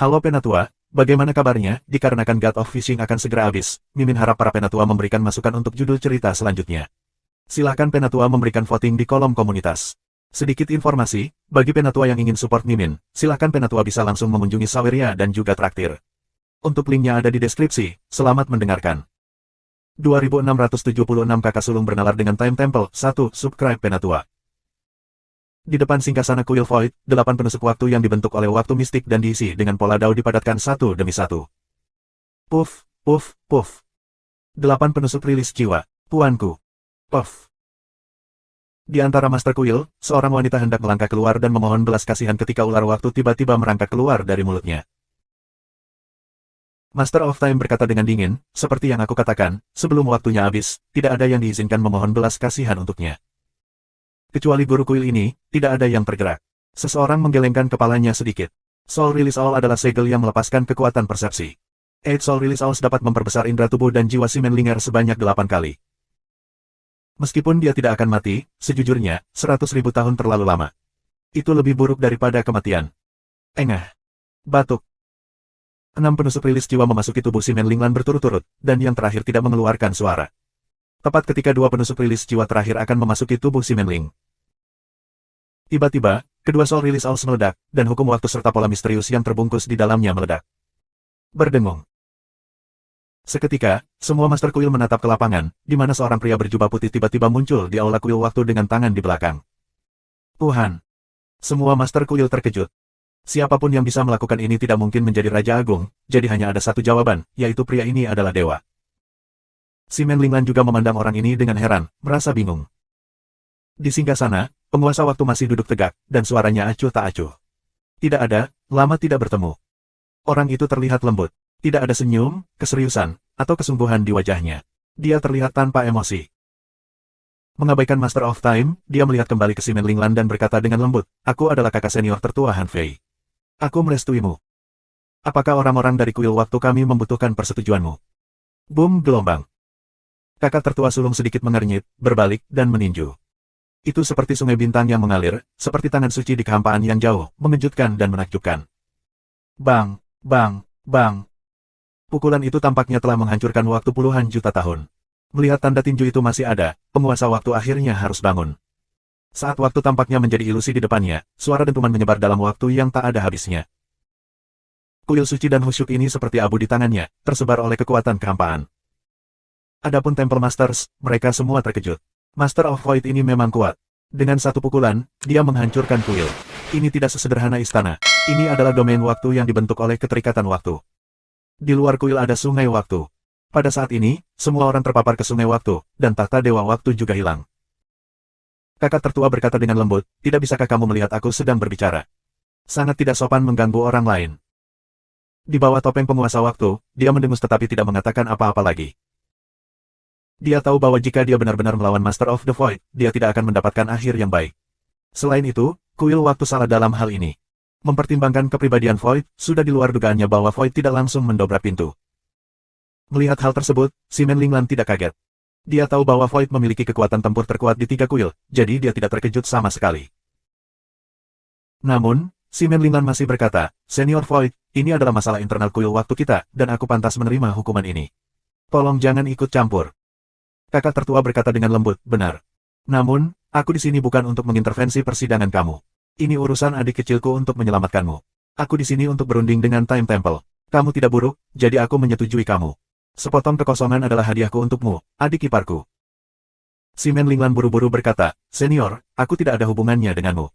Halo Penatua, bagaimana kabarnya? Dikarenakan God of Fishing akan segera habis, Mimin harap para Penatua memberikan masukan untuk judul cerita selanjutnya. Silakan Penatua memberikan voting di kolom komunitas. Sedikit informasi, bagi Penatua yang ingin support Mimin, silakan Penatua bisa langsung mengunjungi Saweria dan juga traktir. Untuk linknya ada di deskripsi, selamat mendengarkan. 2676 kakak sulung bernalar dengan Time Temple, 1, subscribe Penatua. Di depan singgasana kuil Void, 8 penusuk waktu yang dibentuk oleh waktu mistik dan diisi dengan pola dao dipadatkan satu demi satu. Puff, puff, puff. 8 penusuk rilis jiwa, tuanku. Puff. Di antara master kuil, seorang wanita hendak melangkah keluar dan memohon belas kasihan ketika ular waktu tiba-tiba merangkak keluar dari mulutnya. Master of Time berkata dengan dingin, seperti yang aku katakan, sebelum waktunya habis, tidak ada yang diizinkan memohon belas kasihan untuknya. Kecuali guru kuil ini, tidak ada yang tergerak. Seseorang menggelengkan kepalanya sedikit. Soul Release All adalah segel yang melepaskan kekuatan persepsi. 8 Soul Release All dapat memperbesar indera tubuh dan jiwa si Menlinger sebanyak 8 kali. Meskipun dia tidak akan mati, sejujurnya, 100.000 tahun terlalu lama. Itu lebih buruk daripada kematian. Engah. Batuk. 6 penusuk rilis jiwa memasuki tubuh si Menlinglan berturut-turut, dan yang terakhir tidak mengeluarkan suara. Tepat ketika 2 penusuk rilis jiwa terakhir akan memasuki tubuh si Menling. Tiba-tiba, kedua Soul Release All meledak, dan hukum waktu serta pola misterius yang terbungkus di dalamnya meledak. Berdengung. Seketika, semua master kuil menatap ke lapangan, di mana seorang pria berjubah putih tiba-tiba muncul di aula kuil waktu dengan tangan di belakang. Tuhan! Semua master kuil terkejut. Siapapun yang bisa melakukan ini tidak mungkin menjadi Raja Agung, jadi hanya ada satu jawaban, yaitu pria ini adalah dewa. Si Menlinglan juga memandang orang ini dengan heran, merasa bingung. Di singgasana, penguasa waktu masih duduk tegak, dan suaranya acuh tak acuh. Tidak ada, lama tidak bertemu. Orang itu terlihat lembut. Tidak ada senyum, keseriusan, atau kesungguhan di wajahnya. Dia terlihat tanpa emosi. Mengabaikan Master of Time, dia melihat kembali ke si Menlinglan dan berkata dengan lembut, aku adalah kakak senior tertua Han Fei. Aku merestuimu. Apakah orang-orang dari kuil waktu kami membutuhkan persetujuanmu? Boom gelombang. Kakak tertua sulung sedikit mengernyit, berbalik, dan meninju. Itu seperti sungai bintang yang mengalir, seperti tangan suci di kehampaan yang jauh, mengejutkan dan menakjubkan. Bang, bang, bang. Pukulan itu tampaknya telah menghancurkan waktu puluhan juta tahun. Melihat tanda tinju itu masih ada, penguasa waktu akhirnya harus bangun. Saat waktu tampaknya menjadi ilusi di depannya, suara dentuman menyebar dalam waktu yang tak ada habisnya. Kuil suci dan khusyuk ini seperti abu di tangannya, tersebar oleh kekuatan kehampaan. Adapun Temple Masters, mereka semua terkejut. Master of Void ini memang kuat. Dengan satu pukulan, dia menghancurkan kuil. Ini tidak sesederhana istana. Ini adalah domain waktu yang dibentuk oleh keterikatan waktu. Di luar kuil ada sungai waktu. Pada saat ini, semua orang terpapar ke sungai waktu, dan tahta dewa waktu juga hilang. Kakak tertua berkata dengan lembut, tidak bisakah kamu melihat aku sedang berbicara? Sangat tidak sopan mengganggu orang lain. Di bawah topeng penguasa waktu, dia mendengus tetapi tidak mengatakan apa-apa lagi. Dia tahu bahwa jika dia benar-benar melawan Master of the Void, dia tidak akan mendapatkan akhir yang baik. Selain itu, kuil waktu salah dalam hal ini. Mempertimbangkan kepribadian Void, sudah di luar dugaannya bahwa Void tidak langsung mendobrak pintu. Melihat hal tersebut, si Menlinglan tidak kaget. Dia tahu bahwa Void memiliki kekuatan tempur terkuat di 3 kuil, jadi dia tidak terkejut sama sekali. Namun, si Menlinglan masih berkata, Senior Void, ini adalah masalah internal kuil waktu kita, dan aku pantas menerima hukuman ini. Tolong jangan ikut campur. Kakak tertua berkata dengan lembut, benar. Namun, aku di sini bukan untuk mengintervensi persidangan kamu. Ini urusan adik kecilku untuk menyelamatkanmu. Aku di sini untuk berunding dengan Time Temple. Kamu tidak buruk, jadi aku menyetujui kamu. Sepotong kekosongan adalah hadiahku untukmu, adik iparku. Si Menlinglan buru-buru berkata, Senior, aku tidak ada hubungannya denganmu.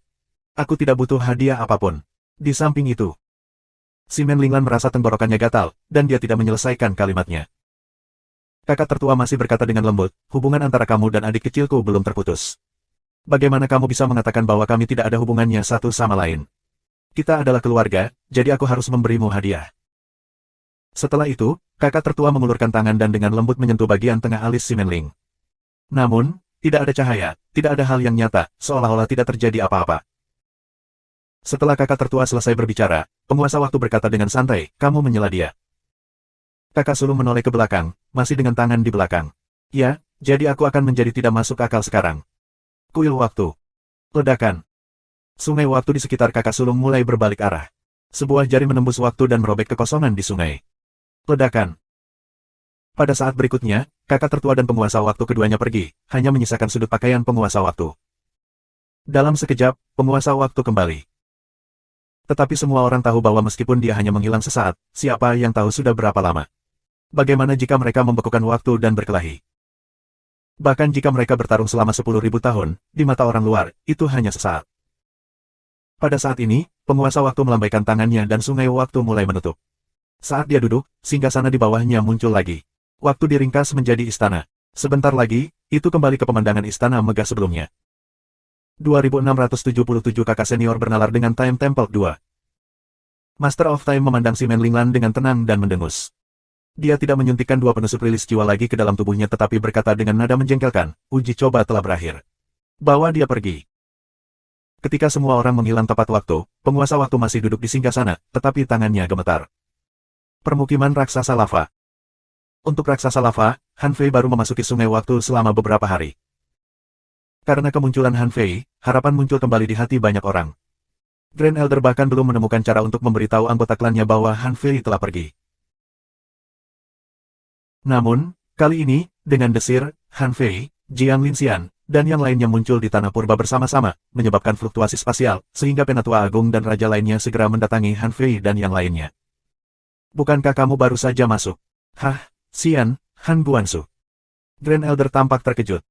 Aku tidak butuh hadiah apapun. Di samping itu, si Menlinglan merasa tenggorokannya gatal, dan dia tidak menyelesaikan kalimatnya. Kakak tertua masih berkata dengan lembut, hubungan antara kamu dan adik kecilku belum terputus. Bagaimana kamu bisa mengatakan bahwa kami tidak ada hubungannya satu sama lain? Kita adalah keluarga, jadi aku harus memberimu hadiah. Setelah itu, kakak tertua mengulurkan tangan dan dengan lembut menyentuh bagian tengah alis si Menling. Namun, tidak ada cahaya, tidak ada hal yang nyata, seolah-olah tidak terjadi apa-apa. Setelah kakak tertua selesai berbicara, penguasa waktu berkata dengan santai, kamu menyela dia. Kakak sulung menoleh ke belakang, masih dengan tangan di belakang. Ya, jadi aku akan menjadi tidak masuk akal sekarang. Kuil waktu. Ledakan. Sungai waktu di sekitar kakak sulung mulai berbalik arah. Sebuah jari menembus waktu dan merobek kekosongan di sungai. Ledakan. Pada saat berikutnya, kakak tertua dan penguasa waktu keduanya pergi, hanya menyisakan sudut pakaian penguasa waktu. Dalam sekejap, penguasa waktu kembali. Tetapi semua orang tahu bahwa meskipun dia hanya menghilang sesaat, siapa yang tahu sudah berapa lama. Bagaimana jika mereka membekukan waktu dan berkelahi? Bahkan jika mereka bertarung selama 10.000 tahun, di mata orang luar, itu hanya sesaat. Pada saat ini, penguasa waktu melambaikan tangannya dan sungai waktu mulai menutup. Saat dia duduk, singgasana di bawahnya muncul lagi. Waktu diringkas menjadi istana. Sebentar lagi, itu kembali ke pemandangan istana megah sebelumnya. 2677 kakak senior bernalar dengan Time Temple 2. Master of Time memandang si Menlinglan dengan tenang dan mendengus. Dia tidak menyuntikkan dua penusuk rilis jiwa lagi ke dalam tubuhnya tetapi berkata dengan nada menjengkelkan, uji coba telah berakhir. Bawa dia pergi. Ketika semua orang menghilang tepat waktu, penguasa waktu masih duduk di singgasana, tetapi tangannya gemetar. Permukiman raksasa lava. Untuk raksasa lava, Han Fei baru memasuki sungai waktu selama beberapa hari. Karena kemunculan Han Fei, harapan muncul kembali di hati banyak orang. Grand Elder bahkan belum menemukan cara untuk memberitahu anggota klannya bahwa Han Fei telah pergi. Namun, kali ini, dengan desir, Han Fei, Jiang Linxian, dan yang lainnya muncul di tanah purba bersama-sama, menyebabkan fluktuasi spasial, sehingga Penatua Agung dan Raja lainnya segera mendatangi Han Fei dan yang lainnya. Bukankah kamu baru saja masuk? Hah, Xian, Han Guansu. Grand Elder tampak terkejut.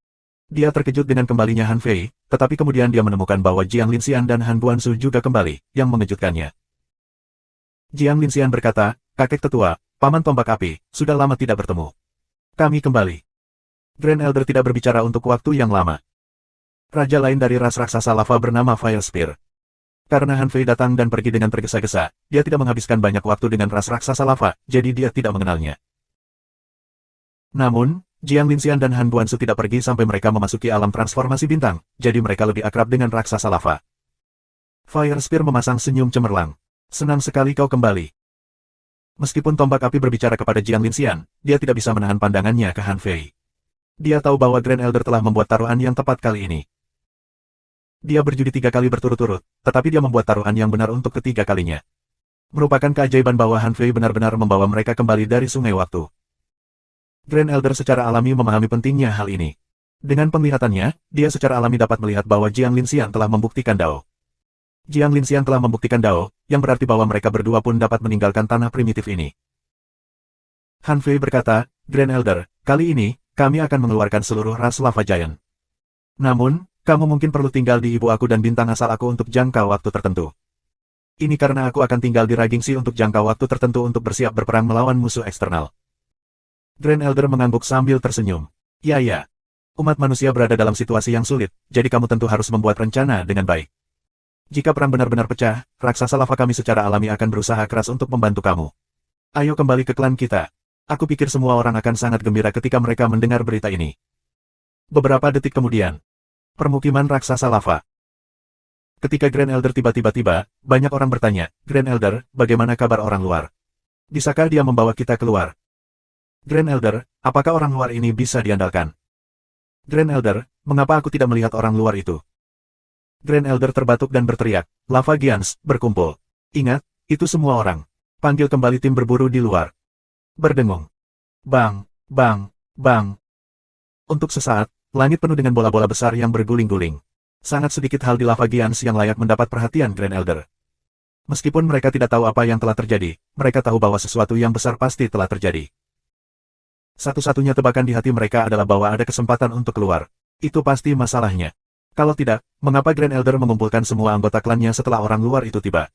Dia terkejut dengan kembalinya Han Fei, tetapi kemudian dia menemukan bahwa Jiang Linxian dan Han Guansu juga kembali, yang mengejutkannya. Jiang Linxian berkata, kakek tetua, Paman Tombak Api, sudah lama tidak bertemu. Kami kembali. Grand Elder tidak berbicara untuk waktu yang lama. Raja lain dari ras raksasa lava bernama Fire Spear. Karena Han Fei datang dan pergi dengan tergesa-gesa, dia tidak menghabiskan banyak waktu dengan ras raksasa lava, jadi dia tidak mengenalnya. Namun, Jiang Linxian dan Han Guansu tidak pergi sampai mereka memasuki alam transformasi bintang, jadi mereka lebih akrab dengan raksasa lava. Fire Spear memasang senyum cemerlang. Senang sekali kau kembali. Meskipun tombak api berbicara kepada Jiang Linxian, dia tidak bisa menahan pandangannya ke Han Fei. Dia tahu bahwa Grand Elder telah membuat taruhan yang tepat kali ini. Dia berjudi 3 kali berturut-turut, tetapi dia membuat taruhan yang benar untuk ketiga kalinya. Merupakan keajaiban bahwa Han Fei benar-benar membawa mereka kembali dari sungai waktu. Grand Elder secara alami memahami pentingnya hal ini. Dengan penglihatannya, dia secara alami dapat melihat bahwa Jiang Linxian telah membuktikan Dao. Jiang Linxian telah membuktikan Dao, yang berarti bahwa mereka berdua pun dapat meninggalkan tanah primitif ini. Han Fei berkata, Grand Elder, kali ini, kami akan mengeluarkan seluruh ras Lava Giant. Namun, kamu mungkin perlu tinggal di ibu aku dan bintang asal aku untuk jangka waktu tertentu. Ini karena aku akan tinggal di Ragingsi untuk jangka waktu tertentu untuk bersiap berperang melawan musuh eksternal. Grand Elder mengangguk sambil tersenyum. Ya. Umat manusia berada dalam situasi yang sulit, jadi kamu tentu harus membuat rencana dengan baik. Jika perang benar-benar pecah, raksasa lava kami secara alami akan berusaha keras untuk membantu kamu. Ayo kembali ke klan kita. Aku pikir semua orang akan sangat gembira ketika mereka mendengar berita ini. Beberapa detik kemudian, permukiman raksasa lava. Ketika Grand Elder tiba, banyak orang bertanya, Grand Elder, bagaimana kabar orang luar? Bisakah dia membawa kita keluar? Grand Elder, apakah orang luar ini bisa diandalkan? Grand Elder, mengapa aku tidak melihat orang luar itu? Grand Elder terbatuk dan berteriak, Lava Giants, berkumpul. Ingat, itu semua orang. Panggil kembali tim berburu di luar. Berdengung. Bang, bang, bang. Untuk sesaat, langit penuh dengan bola-bola besar yang berguling-guling. Sangat sedikit hal di Lava Giants yang layak mendapat perhatian Grand Elder. Meskipun mereka tidak tahu apa yang telah terjadi, mereka tahu bahwa sesuatu yang besar pasti telah terjadi. Satu-satunya tebakan di hati mereka adalah bahwa ada kesempatan untuk keluar. Itu pasti masalahnya. Kalau tidak, mengapa Grand Elder mengumpulkan semua anggota klannya setelah orang luar itu tiba?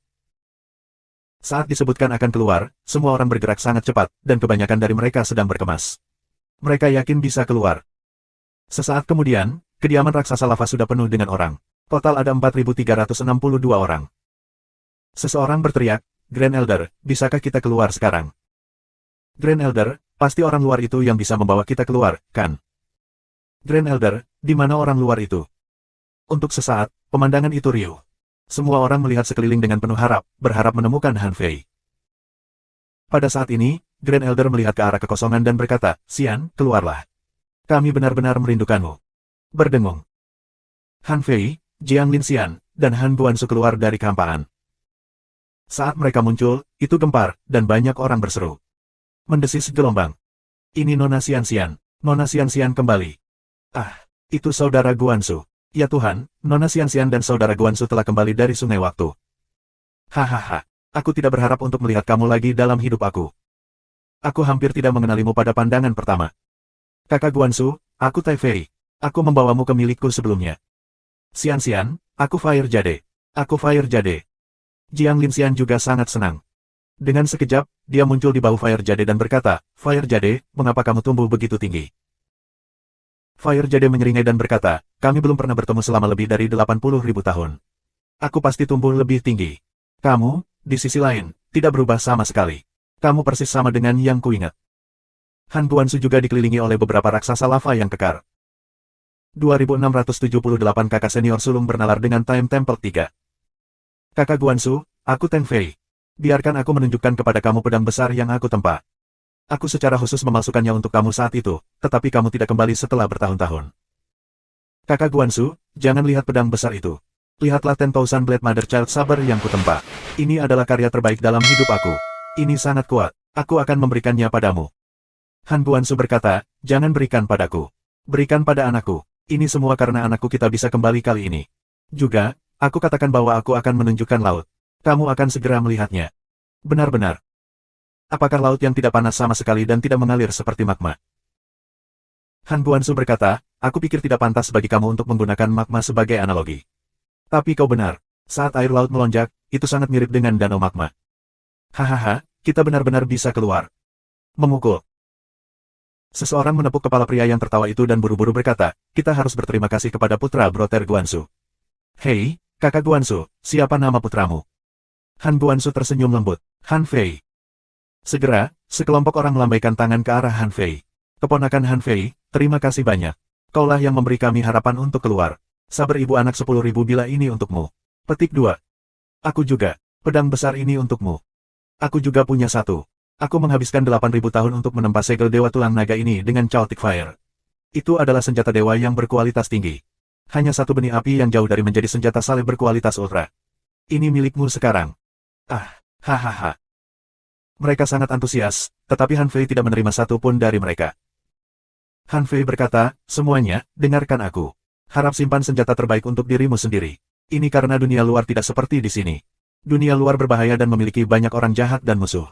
Saat disebutkan akan keluar, semua orang bergerak sangat cepat, dan kebanyakan dari mereka sedang berkemas. Mereka yakin bisa keluar. Sesaat kemudian, kediaman raksasa lava sudah penuh dengan orang. Total ada 4.362 orang. Seseorang berteriak, Grand Elder, bisakah kita keluar sekarang? Grand Elder, pasti orang luar itu yang bisa membawa kita keluar, kan? Grand Elder, di mana orang luar itu? Untuk sesaat, pemandangan itu riuh. Semua orang melihat sekeliling dengan penuh harap, berharap menemukan Han Fei. Pada saat ini, Grand Elder melihat ke arah kekosongan dan berkata, Xian, keluarlah. Kami benar-benar merindukanmu. Berdengung. Han Fei, Jiang Linxian, dan Han Guansu keluar dari kehampaan. Saat mereka muncul, itu gempar, dan banyak orang berseru. Mendesis gelombang. Ini Nona Xianxian. Nona Xianxian kembali. Ah, itu saudara Guansu. Ya Tuhan, Nona Xianxian dan saudara Guansu telah kembali dari sungai waktu. Hahaha, aku tidak berharap untuk melihat kamu lagi dalam hidup aku. Aku hampir tidak mengenalimu pada pandangan pertama. Kakak Guansu, aku Tai Fei. Aku membawamu ke milikku sebelumnya. Xianxian, aku Fire Jade. Aku Fire Jade. Jiang Linxian juga sangat senang. Dengan sekejap, dia muncul di bahu Fire Jade dan berkata, Fire Jade, mengapa kamu tumbuh begitu tinggi? Fire Jade menyeringai dan berkata, kami belum pernah bertemu selama lebih dari 80.000 tahun. Aku pasti tumbuh lebih tinggi. Kamu, di sisi lain, tidak berubah sama sekali. Kamu persis sama dengan yang kuingat. Han Guansu juga dikelilingi oleh beberapa raksasa lava yang kekar. 2678 kakak senior sulung bernalar dengan Time Temple 3. Kakak Guansu, aku Teng Fei. Biarkan aku menunjukkan kepada kamu pedang besar yang aku tempa. Aku secara khusus memalsukannya untuk kamu saat itu, tetapi kamu tidak kembali setelah bertahun-tahun. Kakak Guansu, jangan lihat pedang besar itu. Lihatlah 10,000 Blade Mother Child Saber yang kutempa. Ini adalah karya terbaik dalam hidup aku. Ini sangat kuat. Aku akan memberikannya padamu. Han Guansu berkata, jangan berikan padaku. Berikan pada anakku. Ini semua karena anakku kita bisa kembali kali ini. Juga, aku katakan bahwa aku akan menunjukkan laut. Kamu akan segera melihatnya. Benar-benar. Apakah laut yang tidak panas sama sekali dan tidak mengalir seperti magma? Han Guansu berkata, aku pikir tidak pantas bagi kamu untuk menggunakan magma sebagai analogi. Tapi kau benar. Saat air laut melonjak, itu sangat mirip dengan danau magma. Hahaha, kita benar-benar bisa keluar. Memukul. Seseorang menepuk kepala pria yang tertawa itu dan buru-buru berkata, kita harus berterima kasih kepada putra Brother Guansu. Hei, kakak Guansu, siapa nama putramu? Han Guansu tersenyum lembut. Han Fei. Segera, sekelompok orang melambaikan tangan ke arah Han Fei. Keponakan Han Fei, terima kasih banyak. Kaulah yang memberi kami harapan untuk keluar. Sabar ibu anak 10.000 bila ini untukmu. Petik 2. Aku juga. Pedang besar ini untukmu. Aku juga punya satu. Aku menghabiskan 8.000 tahun untuk menempa segel Dewa Tulang Naga ini dengan Chaotic Fire. Itu adalah senjata dewa yang berkualitas tinggi. Hanya satu benih api yang jauh dari menjadi senjata salib berkualitas ultra. Ini milikmu sekarang. Ah, hahaha. Mereka sangat antusias, tetapi Han Fei tidak menerima satu pun dari mereka. Han Fei berkata, semuanya, dengarkan aku. Harap simpan senjata terbaik untuk dirimu sendiri. Ini karena dunia luar tidak seperti di sini. Dunia luar berbahaya dan memiliki banyak orang jahat dan musuh.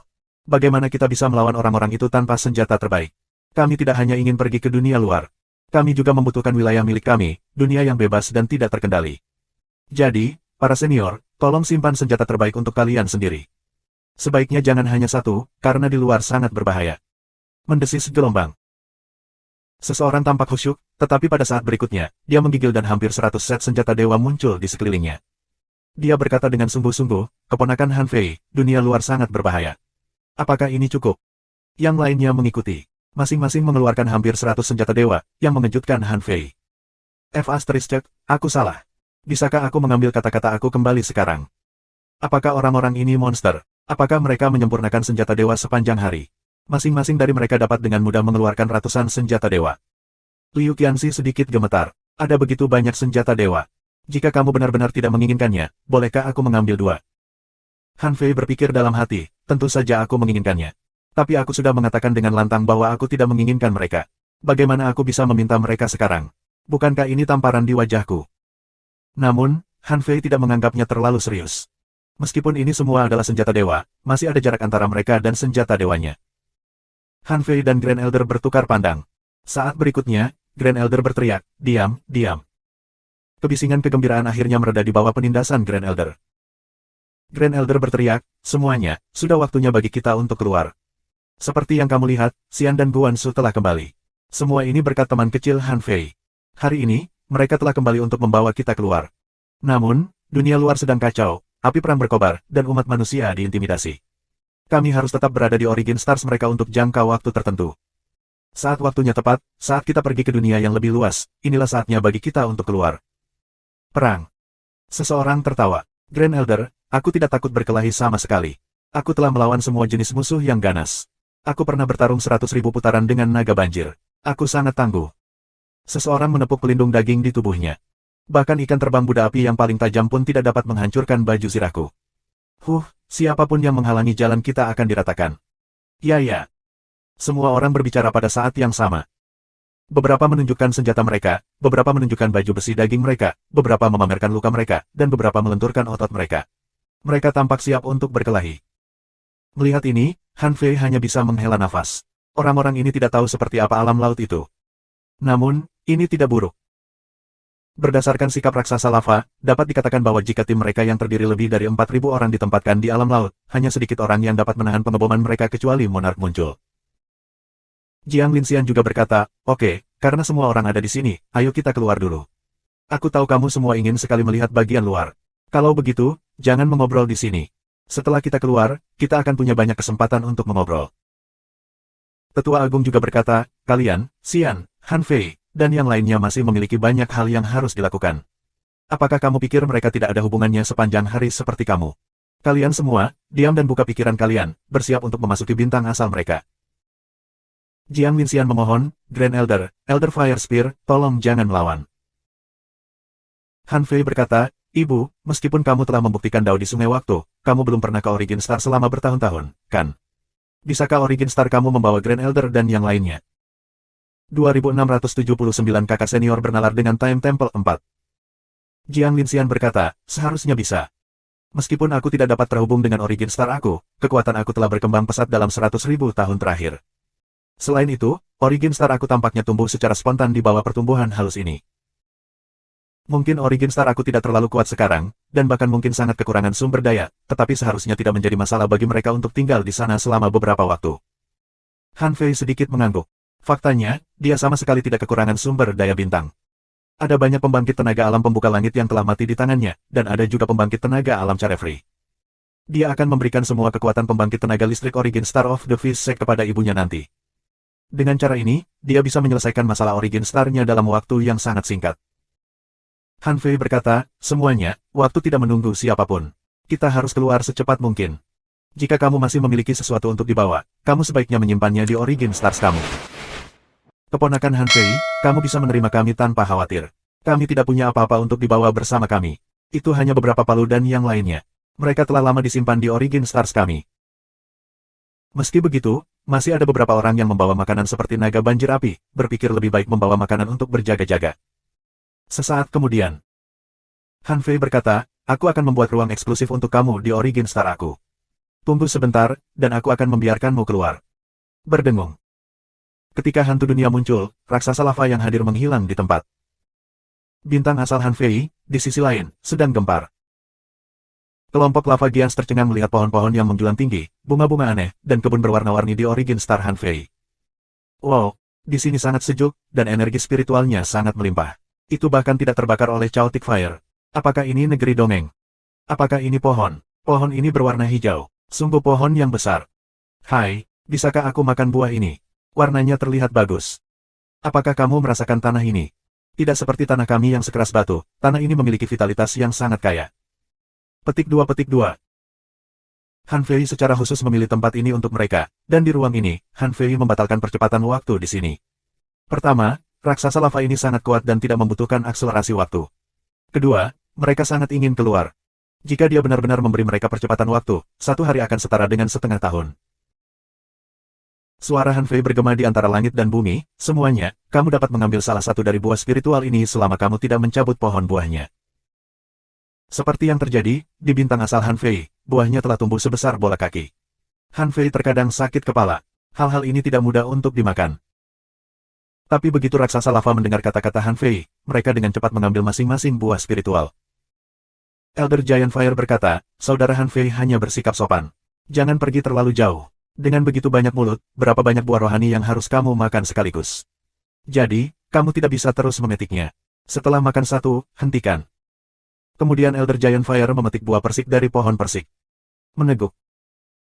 Bagaimana kita bisa melawan orang-orang itu tanpa senjata terbaik? Kami tidak hanya ingin pergi ke dunia luar. Kami juga membutuhkan wilayah milik kami, dunia yang bebas dan tidak terkendali. Jadi, para senior, tolong simpan senjata terbaik untuk kalian sendiri. Sebaiknya jangan hanya satu, karena di luar sangat berbahaya. Mendesis gelombang. Seseorang tampak khusyuk, tetapi pada saat berikutnya, dia menggigil dan hampir 100 set senjata dewa muncul di sekelilingnya. Dia berkata dengan sungguh-sungguh, keponakan Han Fei, dunia luar sangat berbahaya. Apakah ini cukup? Yang lainnya mengikuti. Masing-masing mengeluarkan hampir 100 senjata dewa, yang mengejutkan Han Fei. Aku salah. Bisakah aku mengambil kata-kata aku kembali sekarang? Apakah orang-orang ini monster? Apakah mereka menyempurnakan senjata dewa sepanjang hari? Masing-masing dari mereka dapat dengan mudah mengeluarkan ratusan senjata dewa. Liu Qianxi sedikit gemetar. Ada begitu banyak senjata dewa. Jika kamu benar-benar tidak menginginkannya, bolehkah aku mengambil 2? Han Fei berpikir dalam hati, tentu saja aku menginginkannya. Tapi aku sudah mengatakan dengan lantang bahwa aku tidak menginginkan mereka. Bagaimana aku bisa meminta mereka sekarang? Bukankah ini tamparan di wajahku? Namun, Han Fei tidak menganggapnya terlalu serius. Meskipun ini semua adalah senjata dewa, masih ada jarak antara mereka dan senjata dewanya. Han Fei dan Grand Elder bertukar pandang. Saat berikutnya, Grand Elder berteriak, diam, diam. Kebisingan kegembiraan akhirnya mereda di bawah penindasan Grand Elder. Grand Elder berteriak, semuanya, sudah waktunya bagi kita untuk keluar. Seperti yang kamu lihat, Xian dan Guansu telah kembali. Semua ini berkat teman kecil Han Fei. Hari ini, mereka telah kembali untuk membawa kita keluar. Namun, dunia luar sedang kacau, api perang berkobar, dan umat manusia diintimidasi. Kami harus tetap berada di Origin Stars mereka untuk jangka waktu tertentu. Saat waktunya tepat, saat kita pergi ke dunia yang lebih luas, inilah saatnya bagi kita untuk keluar. Perang. Seseorang tertawa. Grand Elder, aku tidak takut berkelahi sama sekali. Aku telah melawan semua jenis musuh yang ganas. Aku pernah bertarung 100.000 putaran dengan naga banjir. Aku sangat tangguh. Seseorang menepuk pelindung daging di tubuhnya. Bahkan ikan terbang Buddha api yang paling tajam pun tidak dapat menghancurkan baju zirahku. Siapapun yang menghalangi jalan kita akan diratakan. Ya ya. Semua orang berbicara pada saat yang sama. Beberapa menunjukkan senjata mereka, beberapa menunjukkan baju besi daging mereka, beberapa memamerkan luka mereka, dan beberapa melenturkan otot mereka. Mereka tampak siap untuk berkelahi. Melihat ini, Han Fei hanya bisa menghela nafas. Orang-orang ini tidak tahu seperti apa alam laut itu. Namun, ini tidak buruk. Berdasarkan sikap raksasa lava, dapat dikatakan bahwa jika tim mereka yang terdiri lebih dari 4.000 orang ditempatkan di alam laut, hanya sedikit orang yang dapat menahan pengeboman mereka kecuali monark muncul. Jiang Linxian juga berkata, "Oke, karena semua orang ada di sini, ayo kita keluar dulu. Aku tahu kamu semua ingin sekali melihat bagian luar. Kalau begitu, jangan mengobrol di sini. Setelah kita keluar, kita akan punya banyak kesempatan untuk mengobrol." Tetua Agung juga berkata, "Kalian, Xian, Han Fei, dan yang lainnya masih memiliki banyak hal yang harus dilakukan. Apakah kamu pikir mereka tidak ada hubungannya sepanjang hari seperti kamu? Kalian semua, diam dan buka pikiran kalian, bersiap untuk memasuki bintang asal mereka." Jiang Linxian memohon, "Grand Elder, Elder Fire Spear, tolong jangan melawan." Han Fei berkata, "Ibu, meskipun kamu telah membuktikan Dao di Sungai Waktu, kamu belum pernah ke Origin Star selama bertahun-tahun, kan? Bisakah Origin Star kamu membawa Grand Elder dan yang lainnya?" 2679 kakak senior bernalar dengan Time Temple 4. Jiang Linxian berkata, "Seharusnya bisa. Meskipun aku tidak dapat terhubung dengan Origin Star aku, kekuatan aku telah berkembang pesat dalam 100.000 tahun terakhir. Selain itu, Origin Star aku tampaknya tumbuh secara spontan di bawah pertumbuhan halus ini. Mungkin Origin Star aku tidak terlalu kuat sekarang, dan bahkan mungkin sangat kekurangan sumber daya, tetapi seharusnya tidak menjadi masalah bagi mereka untuk tinggal di sana selama beberapa waktu." Han Fei sedikit mengangguk. Faktanya, dia sama sekali tidak kekurangan sumber daya bintang. Ada banyak pembangkit tenaga alam pembuka langit yang telah mati di tangannya, dan ada juga pembangkit tenaga alam Carefree. Dia akan memberikan semua kekuatan pembangkit tenaga listrik Origin Star of the Fish Sect kepada ibunya nanti. Dengan cara ini, dia bisa menyelesaikan masalah Origin Star-nya dalam waktu yang sangat singkat. Han Fei berkata, "Semuanya, waktu tidak menunggu siapapun. Kita harus keluar secepat mungkin. Jika kamu masih memiliki sesuatu untuk dibawa, kamu sebaiknya menyimpannya di Origin Stars kamu. Keponakan Han Fei, kamu bisa menerima kami tanpa khawatir. Kami tidak punya apa-apa untuk dibawa bersama kami. Itu hanya beberapa palu dan yang lainnya. Mereka telah lama disimpan di Origin Stars kami." Meski begitu, masih ada beberapa orang yang membawa makanan seperti naga banjir api, berpikir lebih baik membawa makanan untuk berjaga-jaga. Sesaat kemudian, Han Fei berkata, "Aku akan membuat ruang eksklusif untuk kamu di Origin Star aku. Tunggu sebentar, dan aku akan membiarkanmu keluar." Berdengung. Ketika hantu dunia muncul, raksasa lava yang hadir menghilang di tempat. Bintang asal Han Fei, di sisi lain, sedang gempar. Kelompok lava Giants tercengang melihat pohon-pohon yang menjulang tinggi, bunga-bunga aneh, dan kebun berwarna-warni di Origin Star Han Fei. Wow, di sini sangat sejuk, dan energi spiritualnya sangat melimpah. Itu bahkan tidak terbakar oleh Chaotic Fire. Apakah ini negeri dongeng? Apakah ini pohon? Pohon ini berwarna hijau. Sungguh pohon yang besar. Hai, bisakah aku makan buah ini? Warnanya terlihat bagus. Apakah kamu merasakan tanah ini? Tidak seperti tanah kami yang sekeras batu, tanah ini memiliki vitalitas yang sangat kaya. Petik 2. Han Fei secara khusus memilih tempat ini untuk mereka, dan di ruang ini, Han Fei membatalkan percepatan waktu di sini. Pertama, raksasa lava ini sangat kuat dan tidak membutuhkan akselerasi waktu. Kedua, mereka sangat ingin keluar. Jika dia benar-benar memberi mereka percepatan waktu, 1 hari akan setara dengan setengah tahun. Suara Han Fei bergema di antara langit dan bumi, "Semuanya, kamu dapat mengambil salah satu dari buah spiritual ini selama kamu tidak mencabut pohon buahnya." Seperti yang terjadi, di bintang asal Han Fei, buahnya telah tumbuh sebesar bola kaki. Han Fei terkadang sakit kepala. Hal-hal ini tidak mudah untuk dimakan. Tapi begitu raksasa lava mendengar kata-kata Han Fei, mereka dengan cepat mengambil masing-masing buah spiritual. Elder Giant Fire berkata, "Saudara Han Fei hanya bersikap sopan. Jangan pergi terlalu jauh. Dengan begitu banyak mulut, berapa banyak buah rohani yang harus kamu makan sekaligus? Jadi, kamu tidak bisa terus memetiknya. Setelah makan satu, hentikan." Kemudian Elder Giant Fire memetik buah persik dari pohon persik. Meneguk.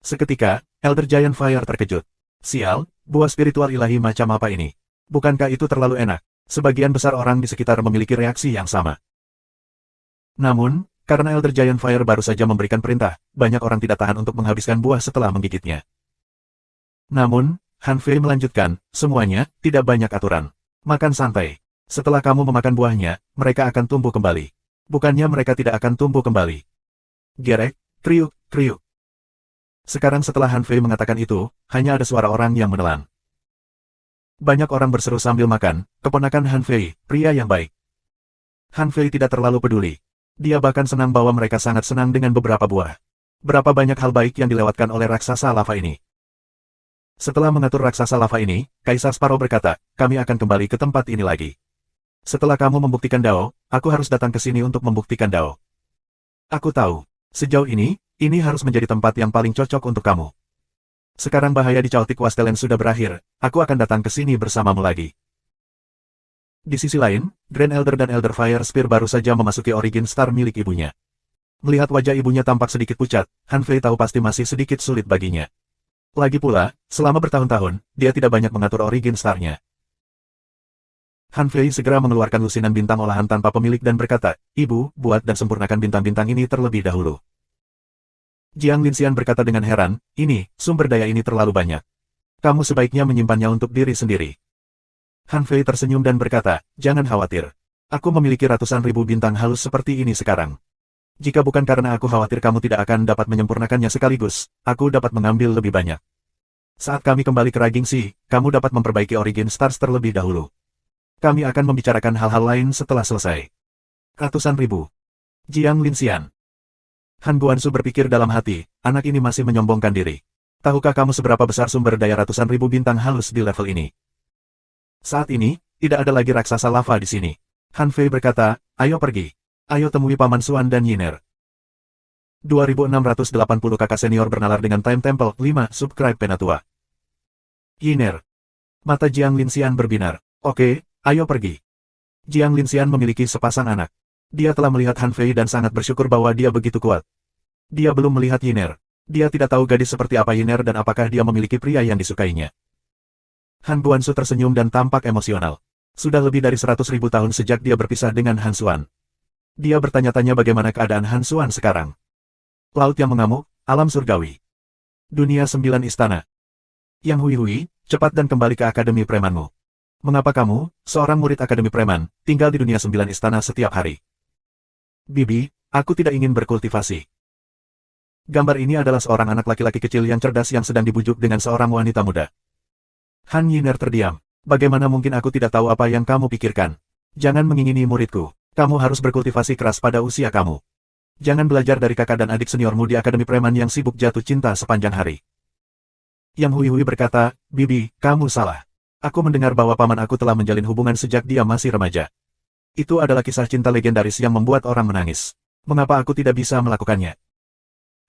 Seketika, Elder Giant Fire terkejut. "Sial, buah spiritual ilahi macam apa ini? Bukankah itu terlalu enak?" Sebagian besar orang di sekitar memiliki reaksi yang sama. Namun, karena Elder Giant Fire baru saja memberikan perintah, banyak orang tidak tahan untuk menghabiskan buah setelah menggigitnya. Namun, Han Fei melanjutkan, "Semuanya, tidak banyak aturan. Makan santai. Setelah kamu memakan buahnya, mereka akan tumbuh kembali. Bukannya mereka tidak akan tumbuh kembali." Gerek, Kriuk, kriuk. Sekarang setelah Han Fei mengatakan itu, hanya ada suara orang yang menelan. Banyak orang berseru sambil makan, keponakan Han Fei, pria yang baik. Han Fei tidak terlalu peduli. Dia bahkan senang bahwa mereka sangat senang dengan beberapa buah. Berapa banyak hal baik yang dilewatkan oleh raksasa lava ini. Setelah mengatur raksasa lava ini, Kaisar Sparrow berkata, kami akan kembali ke tempat ini lagi. Setelah kamu membuktikan Dao, aku harus datang ke sini untuk membuktikan Dao. Aku tahu, sejauh ini harus menjadi tempat yang paling cocok untuk kamu. Sekarang bahaya di Chaotic Wasteland sudah berakhir, aku akan datang ke sini bersamamu lagi. Di sisi lain, Grand Elder dan Elder Fire Spear baru saja memasuki Origin Star milik ibunya. Melihat wajah ibunya tampak sedikit pucat, Han Fei tahu pasti masih sedikit sulit baginya. Lagi pula, selama bertahun-tahun, dia tidak banyak mengatur Origin Star-nya. Han Fei segera mengeluarkan lusinan bintang olahan tanpa pemilik dan berkata, Ibu, buat dan sempurnakan bintang-bintang ini terlebih dahulu. Jiang Linxian berkata dengan heran, sumber daya ini terlalu banyak. Kamu sebaiknya menyimpannya untuk diri sendiri. Han Fei tersenyum dan berkata, jangan khawatir. Aku memiliki ratusan ribu bintang halus seperti ini sekarang. Jika bukan karena aku khawatir kamu tidak akan dapat menyempurnakannya sekaligus, aku dapat mengambil lebih banyak. Saat kami kembali ke Raging Sea, kamu dapat memperbaiki Origin Stars terlebih dahulu. Kami akan membicarakan hal-hal lain setelah selesai. Ratusan ribu. Jiang Linxian. Han Guansu berpikir dalam hati, anak ini masih menyombongkan diri. Tahukah kamu seberapa besar sumber daya ratusan ribu bintang halus di level ini? Saat ini, tidak ada lagi raksasa lava di sini. Han Fei berkata, ayo pergi. Ayo temui Paman Xuan dan Yiner. 2680 kakak senior bernalar dengan Time Temple 5 subscribe Penatua. Yiner. Mata Jiang Linxian berbinar. Oke, ayo pergi. Jiang Linxian memiliki sepasang anak. Dia telah melihat Han Fei dan sangat bersyukur bahwa dia begitu kuat. Dia belum melihat Yiner. Dia tidak tahu gadis seperti apa Yiner dan apakah dia memiliki pria yang disukainya. Han Guansu tersenyum dan tampak emosional. Sudah lebih dari 100.000 tahun sejak dia berpisah dengan Han Xuan. Dia bertanya-tanya bagaimana keadaan Han Xuan sekarang. Laut yang mengamuk, alam surgawi. Dunia 9 istana. Yang Hui, cepat dan kembali ke Akademi Premanmu. Mengapa kamu, seorang murid Akademi Preman, tinggal di dunia 9 istana setiap hari? Bibi, aku tidak ingin berkultivasi. Gambar ini adalah seorang anak laki-laki kecil yang cerdas yang sedang dibujuk dengan seorang wanita muda. Han Yiner terdiam. Bagaimana mungkin aku tidak tahu apa yang kamu pikirkan? Jangan mengingini muridku. Kamu harus berkultivasi keras pada usia kamu. Jangan belajar dari kakak dan adik seniormu di Akademi Preman yang sibuk jatuh cinta sepanjang hari. Yang Hui berkata, Bibi, kamu salah. Aku mendengar bahwa paman aku telah menjalin hubungan sejak dia masih remaja. Itu adalah kisah cinta legendaris yang membuat orang menangis. Mengapa aku tidak bisa melakukannya?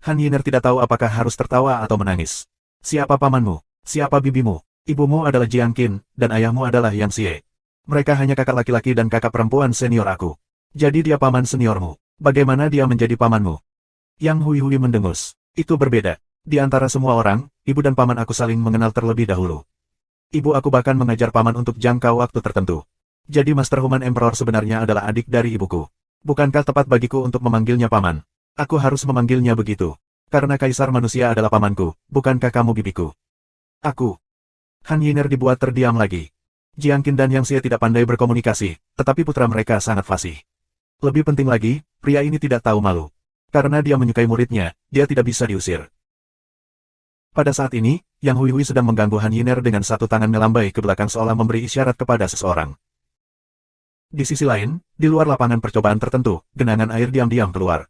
Han Yiner tidak tahu apakah harus tertawa atau menangis. Siapa pamanmu? Siapa bibimu? Ibumu adalah Jiang Qin, dan ayahmu adalah Yang Xie. Mereka hanya kakak laki-laki dan kakak perempuan senior aku. Jadi dia paman seniormu. Bagaimana dia menjadi pamanmu? Yang Hui mendengus. Itu berbeda. Di antara semua orang, ibu dan paman aku saling mengenal terlebih dahulu. Ibu aku bahkan mengajar paman untuk jangka waktu tertentu. Jadi Master Human Emperor sebenarnya adalah adik dari ibuku. Bukankah tepat bagiku untuk memanggilnya paman? Aku harus memanggilnya begitu. Karena Kaisar Manusia adalah pamanku, bukankah kamu bibiku? Aku. Han Yiner dibuat terdiam lagi. Jiang Qin dan Yang Xie tidak pandai berkomunikasi, tetapi putra mereka sangat fasih. Lebih penting lagi, pria ini tidak tahu malu. Karena dia menyukai muridnya, dia tidak bisa diusir. Pada saat ini, Yang Hui sedang mengganggu Han Yiner dengan satu tangan melambai ke belakang seolah memberi isyarat kepada seseorang. Di sisi lain, di luar lapangan percobaan tertentu, genangan air diam-diam keluar.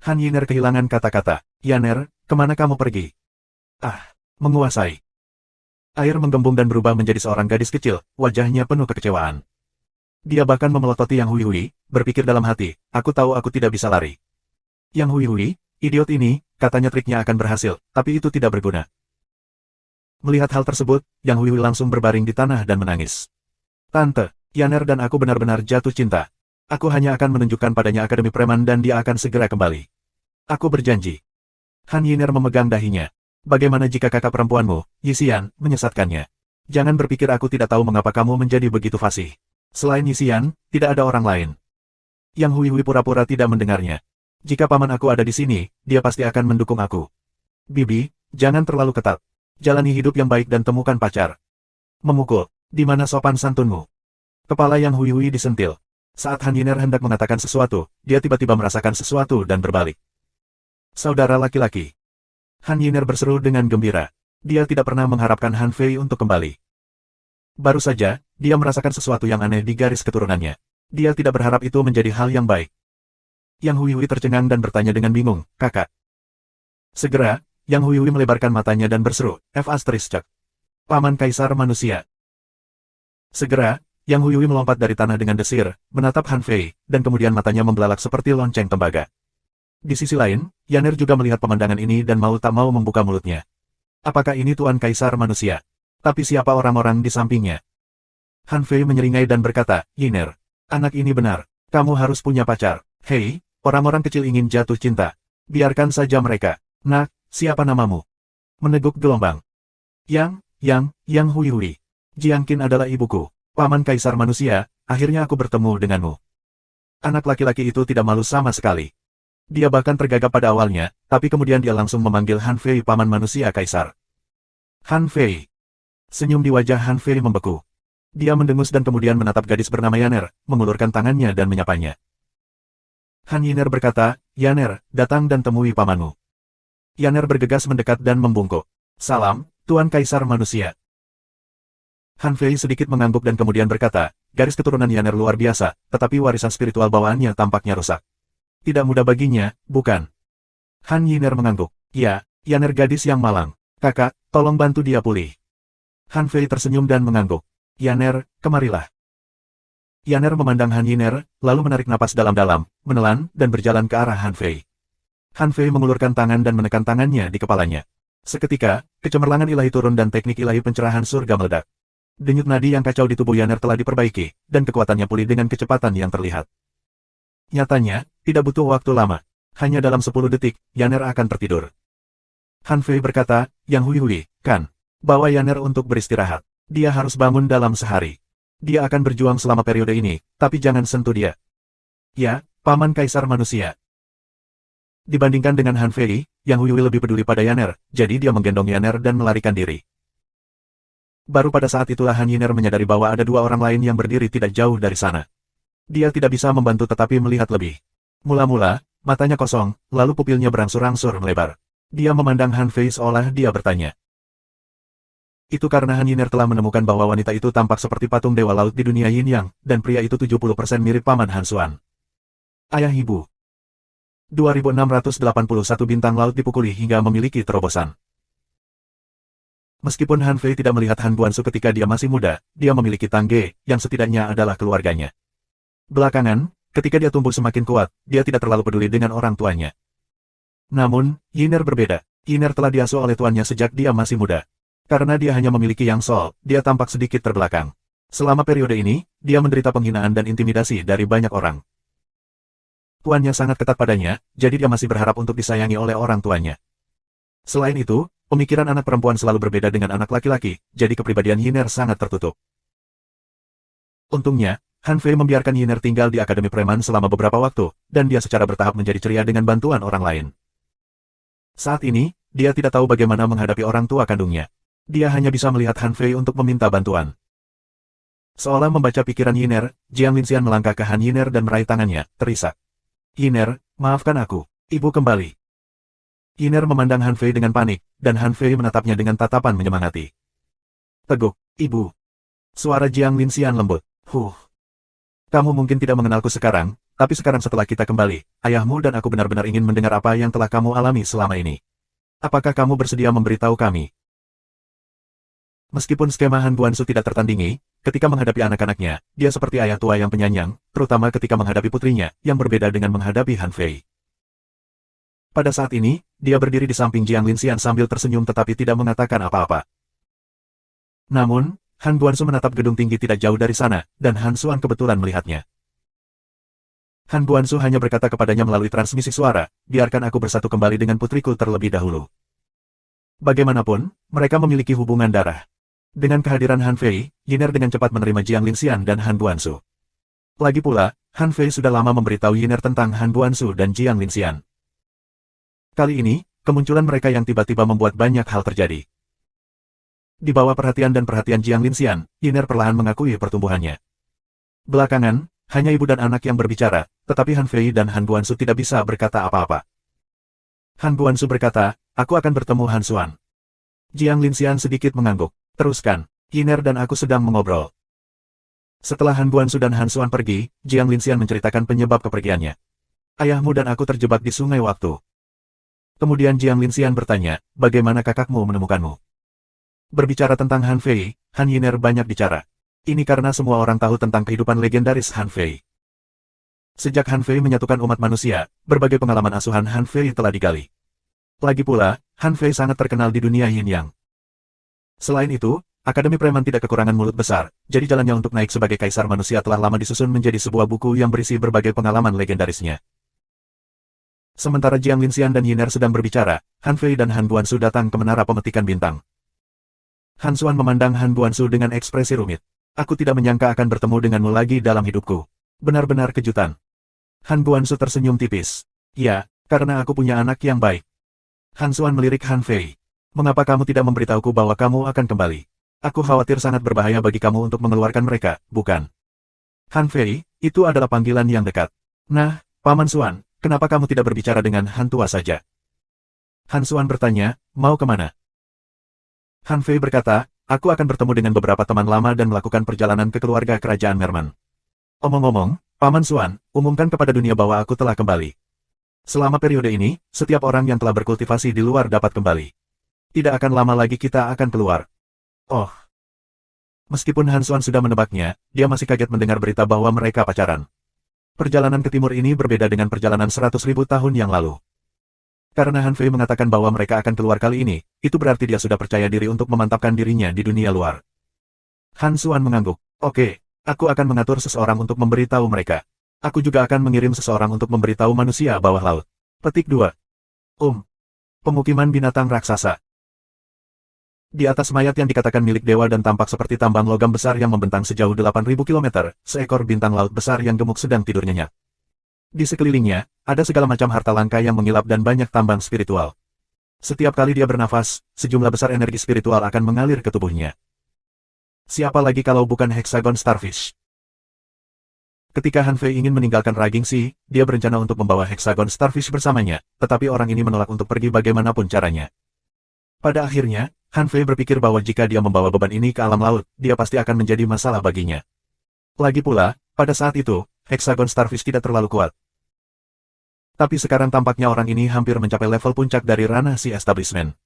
Han Yiner kehilangan kata-kata. Yiner, kemana kamu pergi? Menguasai. Air menggembung dan berubah menjadi seorang gadis kecil, wajahnya penuh kekecewaan. Dia bahkan memelototi Yang Hui, berpikir dalam hati, aku tahu aku tidak bisa lari. Yang Hui, idiot ini, katanya triknya akan berhasil, tapi itu tidak berguna. Melihat hal tersebut, Yang Hui langsung berbaring di tanah dan menangis. Tante, Yiner dan aku benar-benar jatuh cinta. Aku hanya akan menunjukkan padanya Akademi Preman dan dia akan segera kembali. Aku berjanji. Han Yiner memegang dahinya. Bagaimana jika kakak perempuanmu, Yixian, menyesatkannya? Jangan berpikir aku tidak tahu mengapa kamu menjadi begitu fasih. Selain Yixian, tidak ada orang lain. Yang Hui pura-pura tidak mendengarnya. Jika paman aku ada di sini, dia pasti akan mendukung aku. Bibi, jangan terlalu ketat. Jalani hidup yang baik dan temukan pacar. Memukul. Di mana sopan santunmu? Kepala Yang Hui disentil. Saat Han Yiner hendak mengatakan sesuatu, dia tiba-tiba merasakan sesuatu dan berbalik. Saudara laki-laki. Han Yiner berseru dengan gembira. Dia tidak pernah mengharapkan Han Fei untuk kembali. Baru saja, dia merasakan sesuatu yang aneh di garis keturunannya. Dia tidak berharap itu menjadi hal yang baik. Yang Hui Hui tercengang dan bertanya dengan bingung, "Kakak." Segera, Yang Hui Hui melebarkan matanya dan berseru, "F***, Paman Kaisar Manusia." Segera, Yang Hui Hui melompat dari tanah dengan desir, menatap Han Fei, dan kemudian matanya membelalak seperti lonceng tembaga. Di sisi lain, Yaner juga melihat pemandangan ini dan mau tak mau membuka mulutnya. Apakah ini Tuan Kaisar Manusia? Tapi siapa orang-orang di sampingnya? Han Fei menyeringai dan berkata, "Yaner, anak ini benar. Kamu harus punya pacar. Hei, orang-orang kecil ingin jatuh cinta. Biarkan saja mereka. Nak, siapa namamu?" Meneguk gelombang. Yang Hui Hui. Jiangqin adalah ibuku. Paman Kaisar Manusia, akhirnya aku bertemu denganmu. Anak laki-laki itu tidak malu sama sekali. Dia bahkan tergagap pada awalnya, tapi kemudian dia langsung memanggil Han Fei Paman Manusia Kaisar. Han Fei. Senyum di wajah Han Fei membeku. Dia mendengus dan kemudian menatap gadis bernama Yaner, mengulurkan tangannya dan menyapanya. Han Yiner berkata, "Yaner, datang dan temui pamanmu." Yaner bergegas mendekat dan membungkuk. "Salam, Tuan Kaisar Manusia." Han Fei sedikit mengangguk dan kemudian berkata, garis keturunan Yaner luar biasa, tetapi warisan spiritual bawaannya tampaknya rusak. Tidak mudah baginya, bukan? Han Yiner mengangguk. "Ya, Yaner gadis yang malang. Kakak, tolong bantu dia pulih." Han Fei tersenyum dan mengangguk. "Yaner, kemarilah." Yaner memandang Han Yiner, lalu menarik napas dalam-dalam, menelan, dan berjalan ke arah Han Fei. Han Fei mengulurkan tangan dan menekan tangannya di kepalanya. Seketika, kecemerlangan ilahi turun dan teknik ilahi pencerahan surga meledak. Denyut nadi yang kacau di tubuh Yaner telah diperbaiki, dan kekuatannya pulih dengan kecepatan yang terlihat. Nyatanya, tidak butuh waktu lama. Hanya dalam 10 detik, Yaner akan tertidur. Han Fei berkata, "Yang Hui Hui, kan? Bawa Yaner untuk beristirahat. Dia harus bangun dalam sehari. Dia akan berjuang selama periode ini, tapi jangan sentuh dia." "Ya, Paman Kaisar Manusia." Dibandingkan dengan Han Fei, Yang Hui Hui lebih peduli pada Yaner, jadi dia menggendong Yaner dan melarikan diri. Baru pada saat itulah Han Yiner menyadari bahwa ada dua orang lain yang berdiri tidak jauh dari sana. Dia tidak bisa membantu tetapi melihat lebih. Mula-mula, matanya kosong, lalu pupilnya berangsur-angsur melebar. Dia memandang Han Fei seolah dia bertanya. Itu karena Han Yiner telah menemukan bahwa wanita itu tampak seperti patung dewa laut di dunia Yin Yang, dan pria itu 70% mirip Paman Han Xuan. Ayah ibu. 2681 bintang laut dipukuli hingga memiliki terobosan. Meskipun Han Fei tidak melihat Han Guansu ketika dia masih muda, dia memiliki Tang Ge, yang setidaknya adalah keluarganya. Belakangan, ketika dia tumbuh semakin kuat, dia tidak terlalu peduli dengan orang tuanya. Namun, Yiner berbeda. Yiner telah diasuh oleh tuannya sejak dia masih muda. Karena dia hanya memiliki Yang Sol, dia tampak sedikit terbelakang. Selama periode ini, dia menderita penghinaan dan intimidasi dari banyak orang. Tuannya sangat ketat padanya, jadi dia masih berharap untuk disayangi oleh orang tuanya. Selain itu, pemikiran anak perempuan selalu berbeda dengan anak laki-laki, jadi kepribadian Yiner sangat tertutup. Untungnya, Han Fei membiarkan Yiner tinggal di Akademi Preman selama beberapa waktu, dan dia secara bertahap menjadi ceria dengan bantuan orang lain. Saat ini, dia tidak tahu bagaimana menghadapi orang tua kandungnya. Dia hanya bisa melihat Han Fei untuk meminta bantuan. Seolah membaca pikiran Yiner, Jiang Linxian melangkah ke Han Yiner dan meraih tangannya, terisak. "Yiner, maafkan aku. Ibu kembali." Yiner memandang Han Fei dengan panik, dan Han Fei menatapnya dengan tatapan menyemangati. "Teguk, ibu." Suara Jiang Linxian lembut. Kamu mungkin tidak mengenalku sekarang, tapi sekarang setelah kita kembali, ayahmu dan aku benar-benar ingin mendengar apa yang telah kamu alami selama ini. Apakah kamu bersedia memberitahu kami?" Meskipun skema Han Guansu tidak tertandingi, ketika menghadapi anak-anaknya, dia seperti ayah tua yang penyayang, terutama ketika menghadapi putrinya, yang berbeda dengan menghadapi Han Fei. Pada saat ini, dia berdiri di samping Jiang Linxian sambil tersenyum tetapi tidak mengatakan apa-apa. Namun, Han Guansu menatap gedung tinggi tidak jauh dari sana, dan Han Xuan kebetulan melihatnya. Han Guansu hanya berkata kepadanya melalui transmisi suara, "Biarkan aku bersatu kembali dengan putriku terlebih dahulu." Bagaimanapun, mereka memiliki hubungan darah. Dengan kehadiran Han Fei, Yiner dengan cepat menerima Jiang Linxian dan Han Guansu. Lagi pula, Han Fei sudah lama memberitahu Yiner tentang Han Guansu dan Jiang Linxian. Kali ini, kemunculan mereka yang tiba-tiba membuat banyak hal terjadi. Di bawah perhatian dan perhatian Jiang Linxian, Yiner perlahan mengakui pertumbuhannya. Belakangan, hanya ibu dan anak yang berbicara, tetapi Han Fei dan Han Guansu tidak bisa berkata apa-apa. Han Guansu berkata, aku akan bertemu Han Xuan. Jiang Linxian sedikit mengangguk. Teruskan, Yiner dan aku sedang mengobrol. Setelah Han Guansu dan Han Xuan pergi, Jiang Linxian menceritakan penyebab kepergiannya. Ayahmu dan aku terjebak di sungai waktu. Kemudian Jiang Linxian bertanya, bagaimana kakakmu menemukanmu? Berbicara tentang Han Fei, Han Yiner banyak bicara. Ini karena semua orang tahu tentang kehidupan legendaris Han Fei. Sejak Han Fei menyatukan umat manusia, berbagai pengalaman asuhan Han Fei telah digali. Lagi pula, Han Fei sangat terkenal di dunia Yin Yang. Selain itu, Akademi Preman tidak kekurangan mulut besar, jadi jalannya untuk naik sebagai kaisar manusia telah lama disusun menjadi sebuah buku yang berisi berbagai pengalaman legendarisnya. Sementara Jiang Linxian dan Yiner sedang berbicara, Han Fei dan Han Guansu datang ke menara pemetikan bintang. Han Xuan memandang Han Guansu dengan ekspresi rumit. Aku tidak menyangka akan bertemu denganmu lagi dalam hidupku. Benar-benar kejutan. Han Guansu tersenyum tipis. Ya, karena aku punya anak yang baik. Han Xuan melirik Han Fei. Mengapa kamu tidak memberitahuku bahwa kamu akan kembali? Aku khawatir sangat berbahaya bagi kamu untuk mengeluarkan mereka, bukan? Han Fei, itu adalah panggilan yang dekat. Nah, Paman Xuan, kenapa kamu tidak berbicara dengan Han tua saja? Han Xuan bertanya, mau kemana? Han Fei berkata, aku akan bertemu dengan beberapa teman lama dan melakukan perjalanan ke keluarga kerajaan Merman. Omong-omong, Paman Xuan, umumkan kepada dunia bahwa aku telah kembali. Selama periode ini, setiap orang yang telah berkultivasi di luar dapat kembali. Tidak akan lama lagi kita akan keluar. Oh. Meskipun Han Xuan sudah menebaknya, dia masih kaget mendengar berita bahwa mereka pacaran. Perjalanan ke timur ini berbeda dengan perjalanan 100.000 tahun yang lalu. Karena Han Fei mengatakan bahwa mereka akan keluar kali ini, itu berarti dia sudah percaya diri untuk memantapkan dirinya di dunia luar. Han Xuan mengangguk. Oke, aku akan mengatur seseorang untuk memberitahu mereka. Aku juga akan mengirim seseorang untuk memberitahu manusia bawah laut. Petik 2. Pemukiman binatang raksasa. Di atas mayat yang dikatakan milik dewa dan tampak seperti tambang logam besar yang membentang sejauh 8.000 km, seekor bintang laut besar yang gemuk sedang tidur nyenyak. Di sekelilingnya, ada segala macam harta langka yang mengilap dan banyak tambang spiritual. Setiap kali dia bernafas, sejumlah besar energi spiritual akan mengalir ke tubuhnya. Siapa lagi kalau bukan Hexagon Starfish? Ketika Han Fei ingin meninggalkan Raging Sea, dia berencana untuk membawa Hexagon Starfish bersamanya, tetapi orang ini menolak untuk pergi bagaimanapun caranya. Pada akhirnya, Han Fei berpikir bahwa jika dia membawa beban ini ke alam laut, dia pasti akan menjadi masalah baginya. Lagi pula, pada saat itu, Hexagon Starfish tidak terlalu kuat. Tapi sekarang tampaknya orang ini hampir mencapai level puncak dari ranah Sea Establishment.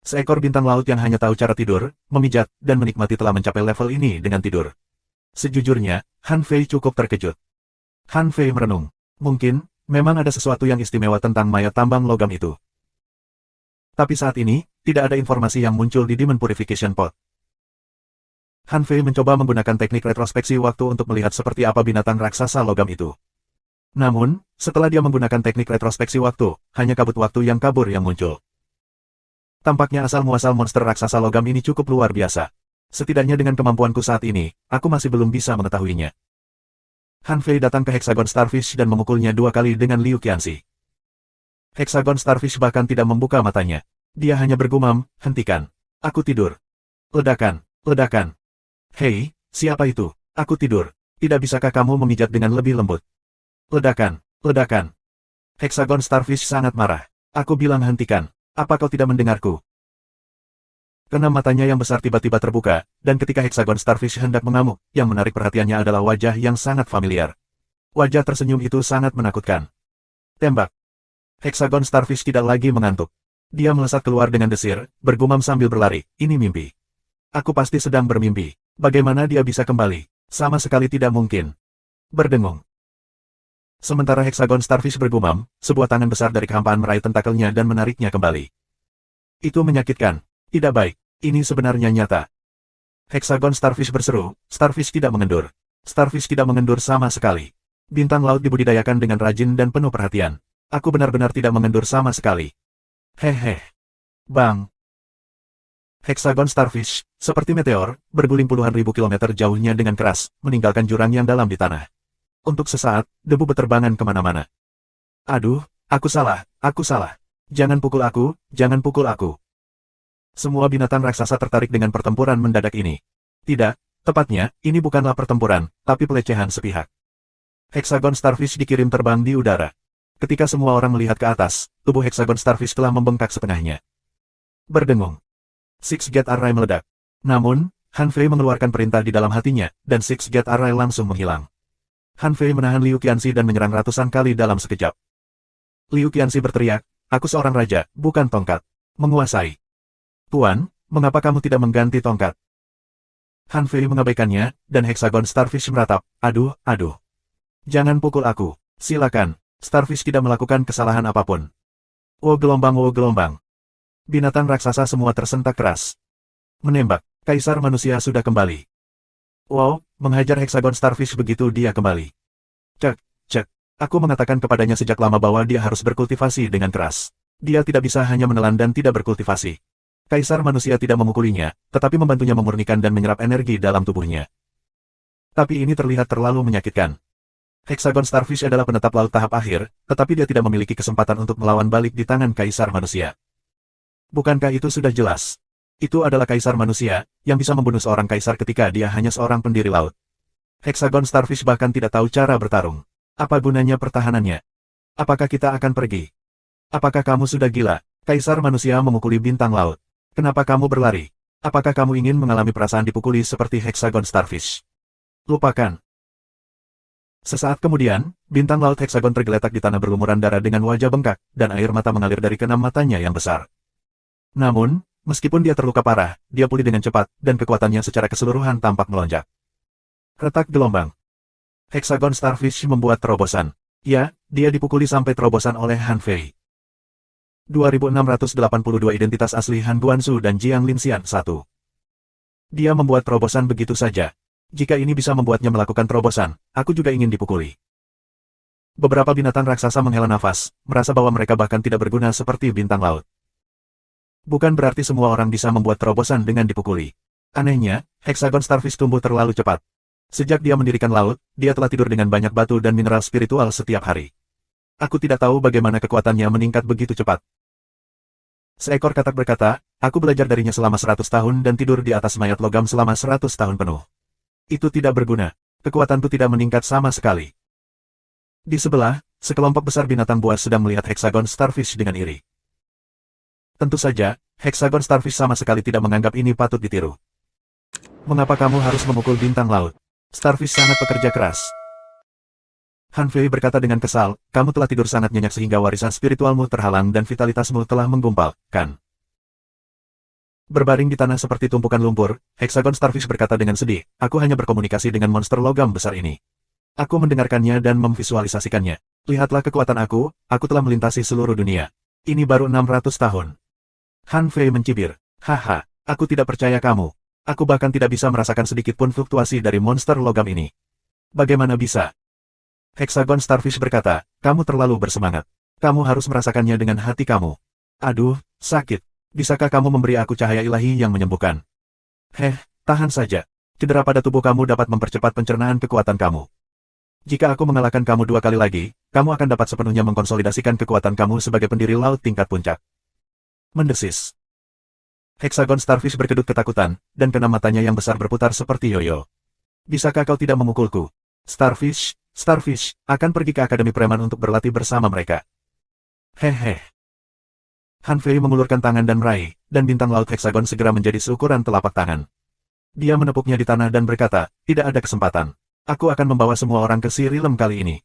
Seekor bintang laut yang hanya tahu cara tidur, memijat, dan menikmati telah mencapai level ini dengan tidur. Sejujurnya, Han Fei cukup terkejut. Han Fei merenung. Mungkin, memang ada sesuatu yang istimewa tentang mayat tambang logam itu. Tapi saat ini, tidak ada informasi yang muncul di Demon Purification Pot. Han Fei mencoba menggunakan teknik retrospeksi waktu untuk melihat seperti apa binatang raksasa logam itu. Namun, setelah dia menggunakan teknik retrospeksi waktu, hanya kabut waktu yang kabur yang muncul. Tampaknya asal-muasal monster raksasa logam ini cukup luar biasa. Setidaknya dengan kemampuanku saat ini, aku masih belum bisa mengetahuinya. Han Fei datang ke Hexagon Starfish dan memukulnya 2 kali dengan Liu Qianxi. Hexagon Starfish bahkan tidak membuka matanya. Dia hanya bergumam, hentikan. Aku tidur. Ledakan, ledakan. Hei, siapa itu? Aku tidur. Tidak bisakah kamu memijat dengan lebih lembut? Ledakan, ledakan. Hexagon Starfish sangat marah. Aku bilang hentikan. Apa kau tidak mendengarku? Keenam matanya yang besar tiba-tiba terbuka, dan ketika Hexagon Starfish hendak mengamuk, yang menarik perhatiannya adalah wajah yang sangat familiar. Wajah tersenyum itu sangat menakutkan. Tembak. Hexagon Starfish tidak lagi mengantuk. Dia melesat keluar dengan desir, bergumam sambil berlari, ini mimpi. Aku pasti sedang bermimpi. Bagaimana dia bisa kembali? Sama sekali tidak mungkin. Berdengung. Sementara Hexagon Starfish bergumam, sebuah tangan besar dari kehampaan meraih tentakelnya dan menariknya kembali. Itu menyakitkan. Tidak baik. Ini sebenarnya nyata. Hexagon Starfish berseru, Starfish tidak mengendur. Starfish tidak mengendur sama sekali. Bintang laut dibudidayakan dengan rajin dan penuh perhatian. Aku benar-benar tidak mengendur sama sekali. Hehe. Bang. Hexagon Starfish, seperti meteor, berguling puluhan ribu kilometer jauhnya dengan keras, meninggalkan jurang yang dalam di tanah. Untuk sesaat, debu beterbangan kemana-mana. Aduh, aku salah, aku salah. Jangan pukul aku, jangan pukul aku. Semua binatang raksasa tertarik dengan pertempuran mendadak ini. Tidak, tepatnya, ini bukanlah pertempuran, tapi pelecehan sepihak. Hexagon Starfish dikirim terbang di udara. Ketika semua orang melihat ke atas, tubuh Hexagon Starfish telah membengkak setengahnya. Berdengung. Six Gate Array meledak. Namun, Han Fei mengeluarkan perintah di dalam hatinya, dan Six Gate Array langsung menghilang. Han Fei menahan Liu Qianxi dan menyerang ratusan kali dalam sekejap. Liu Qianxi berteriak, "Aku seorang raja, bukan tongkat. Menguasai." "Tuan, mengapa kamu tidak mengganti tongkat?" Han Fei mengabaikannya, dan Hexagon Starfish meratap, "Aduh, aduh. Jangan pukul aku, silakan." Starfish tidak melakukan kesalahan apapun. Oh gelombang, oh gelombang. Binatang raksasa semua tersentak keras. Menembak, Kaisar Manusia sudah kembali. Wow, menghajar Hexagon Starfish begitu dia kembali. Cek, cek. Aku mengatakan kepadanya sejak lama bahwa dia harus berkultivasi dengan keras. Dia tidak bisa hanya menelan dan tidak berkultivasi. Kaisar Manusia tidak memukulinya, tetapi membantunya memurnikan dan menyerap energi dalam tubuhnya. Tapi ini terlihat terlalu menyakitkan. Hexagon Starfish adalah penetap laut tahap akhir, tetapi dia tidak memiliki kesempatan untuk melawan balik di tangan Kaisar Manusia. Bukankah itu sudah jelas? Itu adalah Kaisar Manusia, yang bisa membunuh seorang kaisar ketika dia hanya seorang pendiri laut. Hexagon Starfish bahkan tidak tahu cara bertarung. Apa gunanya pertahanannya? Apakah kita akan pergi? Apakah kamu sudah gila? Kaisar Manusia memukuli bintang laut. Kenapa kamu berlari? Apakah kamu ingin mengalami perasaan dipukuli seperti Hexagon Starfish? Lupakan. Sesaat kemudian, bintang laut Hexagon tergeletak di tanah berlumuran darah dengan wajah bengkak, dan air mata mengalir dari keenam matanya yang besar. Namun, meskipun dia terluka parah, dia pulih dengan cepat, dan kekuatannya secara keseluruhan tampak melonjak. Retak gelombang. Hexagon Starfish membuat terobosan. Ya, dia dipukuli sampai terobosan oleh Han Fei. 2682 identitas asli Han Guanzu dan Jiang Linxian 1. Dia membuat terobosan begitu saja. Jika ini bisa membuatnya melakukan terobosan, aku juga ingin dipukuli. Beberapa binatang raksasa menghela nafas, merasa bahwa mereka bahkan tidak berguna seperti bintang laut. Bukan berarti semua orang bisa membuat terobosan dengan dipukuli. Anehnya, Hexagon Starfish tumbuh terlalu cepat. Sejak dia mendirikan laut, dia telah tidur dengan banyak batu dan mineral spiritual setiap hari. Aku tidak tahu bagaimana kekuatannya meningkat begitu cepat. Seekor katak berkata, aku belajar darinya selama 100 tahun dan tidur di atas mayat logam selama 100 tahun penuh. Itu tidak berguna. Kekuatanku tidak meningkat sama sekali. Di sebelah, sekelompok besar binatang buas sedang melihat Hexagon Starfish dengan iri. Tentu saja, Hexagon Starfish sama sekali tidak menganggap ini patut ditiru. Mengapa kamu harus memukul bintang laut? Starfish sangat bekerja keras. Han Fei berkata dengan kesal, kamu telah tidur sangat nyenyak sehingga warisan spiritualmu terhalang dan vitalitasmu telah menggumpal, kan? Berbaring di tanah seperti tumpukan lumpur, Hexagon Starfish berkata dengan sedih, aku hanya berkomunikasi dengan monster logam besar ini. Aku mendengarkannya dan memvisualisasikannya. Lihatlah kekuatan aku telah melintasi seluruh dunia. Ini baru 600 tahun. Han Fei mencibir, haha, aku tidak percaya kamu. Aku bahkan tidak bisa merasakan sedikit pun fluktuasi dari monster logam ini. Bagaimana bisa? Hexagon Starfish berkata, kamu terlalu bersemangat. Kamu harus merasakannya dengan hati kamu. Aduh, sakit. Bisakah kamu memberi aku cahaya ilahi yang menyembuhkan? Tahan saja. Cedera pada tubuh kamu dapat mempercepat pencernaan kekuatan kamu. Jika aku mengalahkan kamu 2 kali lagi, kamu akan dapat sepenuhnya mengkonsolidasikan kekuatan kamu sebagai pendiri laut tingkat puncak. Mendesis. Hexagon Starfish berkedut ketakutan, dan keenam matanya yang besar berputar seperti yoyo. Bisakah kau tidak memukulku? Starfish, akan pergi ke Akademi Preman untuk berlatih bersama mereka. Han Fei mengulurkan tangan dan meraih, dan bintang laut Hexagon segera menjadi seukuran telapak tangan. Dia menepuknya di tanah dan berkata, tidak ada kesempatan. Aku akan membawa semua orang ke Sirilem kali ini.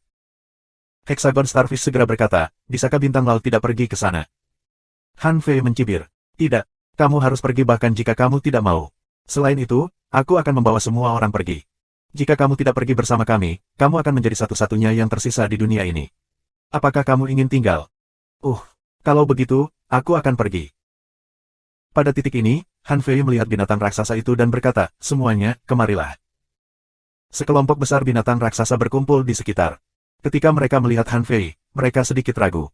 Hexagon Starfish segera berkata, bisakah bintang laut tidak pergi ke sana? Han Fei mencibir, tidak, kamu harus pergi bahkan jika kamu tidak mau. Selain itu, aku akan membawa semua orang pergi. Jika kamu tidak pergi bersama kami, kamu akan menjadi satu-satunya yang tersisa di dunia ini. Apakah kamu ingin tinggal? Kalau begitu, aku akan pergi. Pada titik ini, Han Fei melihat binatang raksasa itu dan berkata, semuanya, kemarilah. Sekelompok besar binatang raksasa berkumpul di sekitar. Ketika mereka melihat Han Fei, mereka sedikit ragu.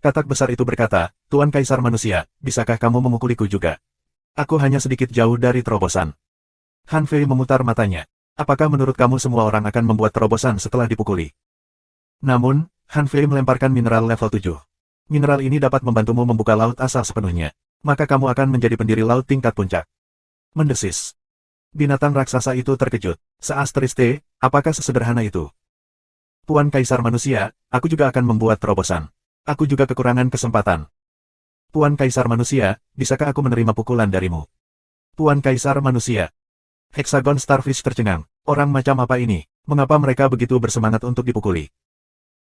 Katak besar itu berkata, Tuan Kaisar Manusia, bisakah kamu memukuliku juga? Aku hanya sedikit jauh dari terobosan. Han Fei memutar matanya. Apakah menurut kamu semua orang akan membuat terobosan setelah dipukuli? Namun, Han Fei melemparkan mineral level 7. Mineral ini dapat membantumu membuka laut asal sepenuhnya. Maka kamu akan menjadi pendiri laut tingkat puncak. Mendesis. Binatang raksasa itu terkejut. Apakah sesederhana itu? Tuan Kaisar Manusia, aku juga akan membuat terobosan. Aku juga kekurangan kesempatan. Puan Kaisar Manusia, bisakah aku menerima pukulan darimu? Puan Kaisar Manusia. Hexagon Starfish tercengang. Orang macam apa ini? Mengapa mereka begitu bersemangat untuk dipukuli?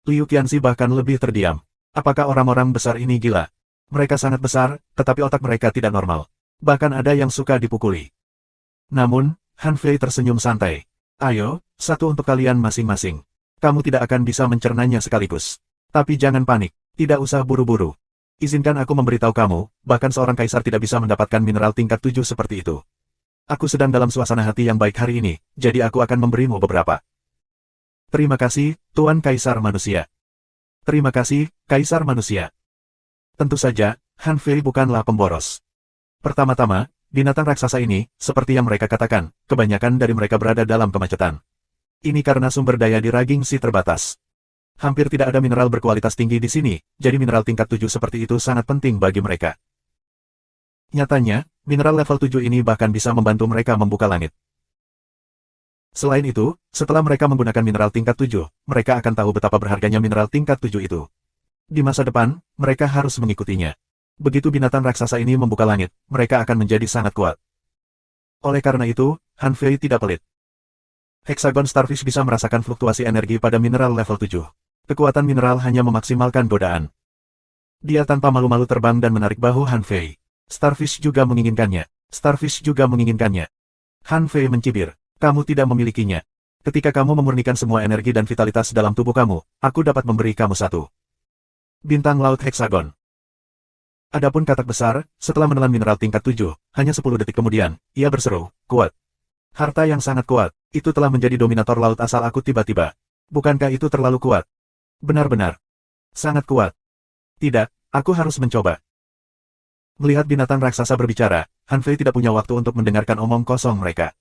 Liu Qianxi bahkan lebih terdiam. Apakah orang-orang besar ini gila? Mereka sangat besar, tetapi otak mereka tidak normal. Bahkan ada yang suka dipukuli. Namun, Han Fei tersenyum santai. Ayo, satu untuk kalian masing-masing. Kamu tidak akan bisa mencernanya sekaligus. Tapi jangan panik. Tidak usah buru-buru. Izinkan aku memberitahu kamu, bahkan seorang kaisar tidak bisa mendapatkan mineral tingkat 7 seperti itu. Aku sedang dalam suasana hati yang baik hari ini, jadi aku akan memberimu beberapa. Terima kasih, Tuan Kaisar Manusia. Terima kasih, Kaisar Manusia. Tentu saja, Han Fei bukanlah pemboros. Pertama-tama, binatang raksasa ini, seperti yang mereka katakan, kebanyakan dari mereka berada dalam kemacetan. Ini karena sumber daya di Raging Sea terbatas. Hampir tidak ada mineral berkualitas tinggi di sini, jadi mineral tingkat 7 seperti itu sangat penting bagi mereka. Nyatanya, mineral level 7 ini bahkan bisa membantu mereka membuka langit. Selain itu, setelah mereka menggunakan mineral tingkat 7, mereka akan tahu betapa berharganya mineral tingkat 7 itu. Di masa depan, mereka harus mengikutinya. Begitu binatang raksasa ini membuka langit, mereka akan menjadi sangat kuat. Oleh karena itu, Han Fei tidak pelit. Hexagon Starfish bisa merasakan fluktuasi energi pada mineral level 7. Kekuatan mineral hanya memaksimalkan godaan. Dia tanpa malu-malu terbang dan menarik bahu Han Fei. Starfish juga menginginkannya. Starfish juga menginginkannya. Han Fei mencibir. Kamu tidak memilikinya. Ketika kamu memurnikan semua energi dan vitalitas dalam tubuh kamu, aku dapat memberi kamu satu. Bintang Laut Hexagon. Adapun katak besar, setelah menelan mineral tingkat 7, hanya 10 detik kemudian, ia berseru, kuat. Harta yang sangat kuat, itu telah menjadi dominator laut asal aku tiba-tiba. Bukankah itu terlalu kuat? Benar-benar. Sangat kuat. Tidak, aku harus mencoba. Melihat binatang raksasa berbicara, Han Fei tidak punya waktu untuk mendengarkan omong kosong mereka.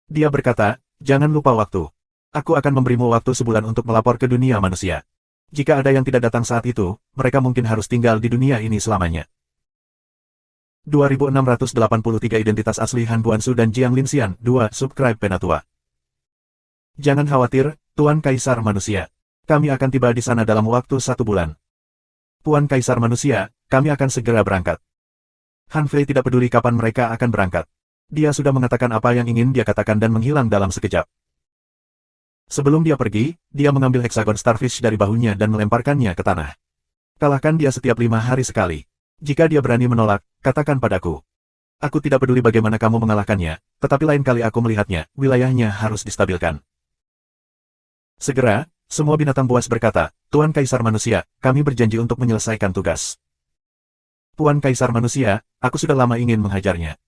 Dia berkata, jangan lupa waktu. Aku akan memberimu waktu sebulan untuk melapor ke dunia manusia. Jika ada yang tidak datang saat itu, mereka mungkin harus tinggal di dunia ini selamanya. 2683 Identitas asli Han Buansu dan Jiang Linxian, 2. Subscribe Penatua. Jangan khawatir, Tuan Kaisar Manusia. Kami akan tiba di sana dalam waktu 1 bulan. Puan Kaisar Manusia, kami akan segera berangkat. Han Fei tidak peduli kapan mereka akan berangkat. Dia sudah mengatakan apa yang ingin dia katakan dan menghilang dalam sekejap. Sebelum dia pergi, dia mengambil Hexagon Starfish dari bahunya dan melemparkannya ke tanah. Kalahkan dia setiap 5 hari sekali. Jika dia berani menolak, katakan padaku. Aku tidak peduli bagaimana kamu mengalahkannya, tetapi lain kali aku melihatnya, wilayahnya harus distabilkan. Segera, semua binatang buas berkata, Tuan Kaisar Manusia, kami berjanji untuk menyelesaikan tugas. Puan Kaisar Manusia, aku sudah lama ingin menghajarnya.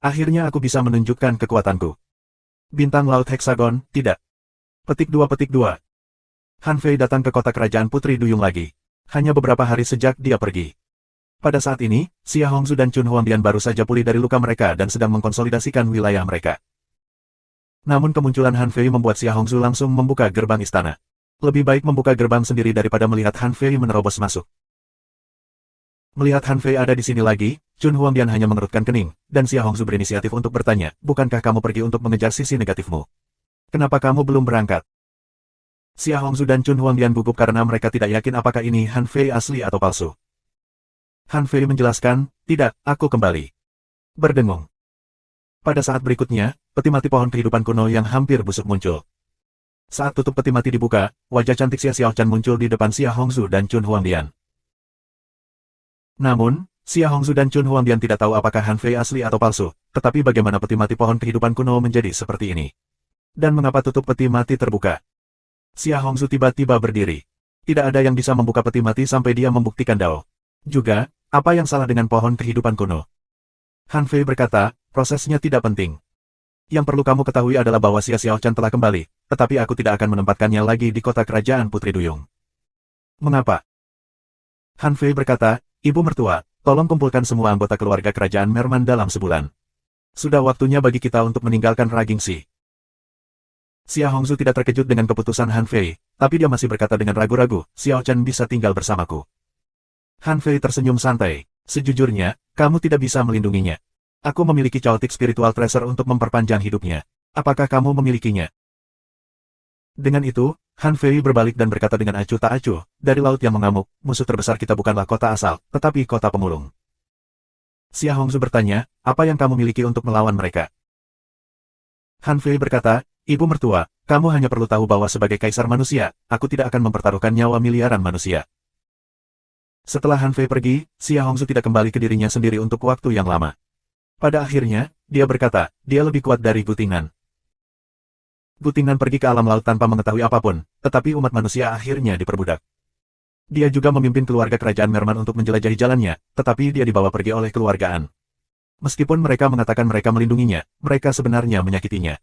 Akhirnya aku bisa menunjukkan kekuatanku. Bintang Laut Hexagon, tidak. Petik 2. Han Fei datang ke kota kerajaan Putri Duyung lagi. Hanya beberapa hari sejak dia pergi. Pada saat ini, Xia Hongzhu dan Chun Huangdian baru saja pulih dari luka mereka dan sedang mengkonsolidasikan wilayah mereka. Namun kemunculan Han Fei membuat Xia Hongzhu langsung membuka gerbang istana. Lebih baik membuka gerbang sendiri daripada melihat Han Fei menerobos masuk. Melihat Han Fei ada di sini lagi, Chun Huangdian hanya mengerutkan kening, dan Xia Hongzhu berinisiatif untuk bertanya, bukankah kamu pergi untuk mengejar sisi negatifmu? Kenapa kamu belum berangkat? Xia Hongzhu dan Chun Huangdian gugup karena mereka tidak yakin apakah ini Han Fei asli atau palsu. Han Fei menjelaskan, tidak, aku kembali. Berdengung. Pada saat berikutnya, peti mati pohon kehidupan kuno yang hampir busuk muncul. Saat tutup peti mati dibuka, wajah cantik Xia Xiaochan muncul di depan Xia Hongzhu dan Chun Huangdian. Namun, Xia Hongzhu dan Chun Huangdian tidak tahu apakah Han Fei asli atau palsu, tetapi bagaimana peti mati pohon kehidupan kuno menjadi seperti ini. Dan mengapa tutup peti mati terbuka? Xia Hongzhu tiba-tiba berdiri. Tidak ada yang bisa membuka peti mati sampai dia membuktikan Dao. Juga, apa yang salah dengan pohon kehidupan kuno? Han Fei berkata, prosesnya tidak penting. Yang perlu kamu ketahui adalah bahwa Xia Xiaochan telah kembali, tetapi aku tidak akan menempatkannya lagi di kota kerajaan Putri Duyung. Mengapa? Han Fei berkata, Ibu mertua, tolong kumpulkan semua anggota keluarga kerajaan Merman dalam sebulan. Sudah waktunya bagi kita untuk meninggalkan Raging Sea. Xia Hongzhu tidak terkejut dengan keputusan Han Fei, tapi dia masih berkata dengan ragu-ragu, Xiaochan bisa tinggal bersamaku. Han Fei tersenyum santai. Sejujurnya, kamu tidak bisa melindunginya. Aku memiliki Chaotic Spiritual Treasure untuk memperpanjang hidupnya. Apakah kamu memilikinya? Dengan itu, Han Fei berbalik dan berkata dengan acuh tak acuh, dari laut yang mengamuk, musuh terbesar kita bukanlah kota asal, tetapi kota pemulung. Xia Hongzhu bertanya, apa yang kamu miliki untuk melawan mereka? Han Fei berkata, Ibu mertua, kamu hanya perlu tahu bahwa sebagai kaisar manusia, aku tidak akan mempertaruhkan nyawa miliaran manusia. Setelah Han Fei pergi, Xia Hongzhu tidak kembali ke dirinya sendiri untuk waktu yang lama. Pada akhirnya, dia berkata, dia lebih kuat dari Gutingnan. Gutingnan pergi ke alam laut tanpa mengetahui apapun, tetapi umat manusia akhirnya diperbudak. Dia juga memimpin keluarga kerajaan Merman untuk menjelajahi jalannya, tetapi dia dibawa pergi oleh keluargaan. Meskipun mereka mengatakan mereka melindunginya, mereka sebenarnya menyakitinya.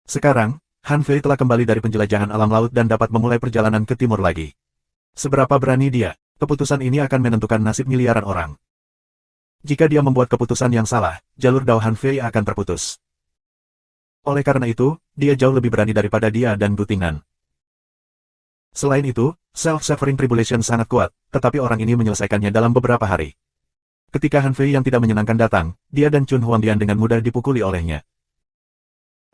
Sekarang, Han Fei telah kembali dari penjelajahan alam laut dan dapat memulai perjalanan ke timur lagi. Seberapa berani dia, keputusan ini akan menentukan nasib miliaran orang. Jika dia membuat keputusan yang salah, jalur Dao Han Fei akan terputus. Oleh karena itu, dia jauh lebih berani daripada dia dan Gutingnan. Selain itu, self-suffering tribulation sangat kuat, tetapi orang ini menyelesaikannya dalam beberapa hari. Ketika Han Fei yang tidak menyenangkan datang, dia dan Chun Huangdian dengan mudah dipukuli olehnya.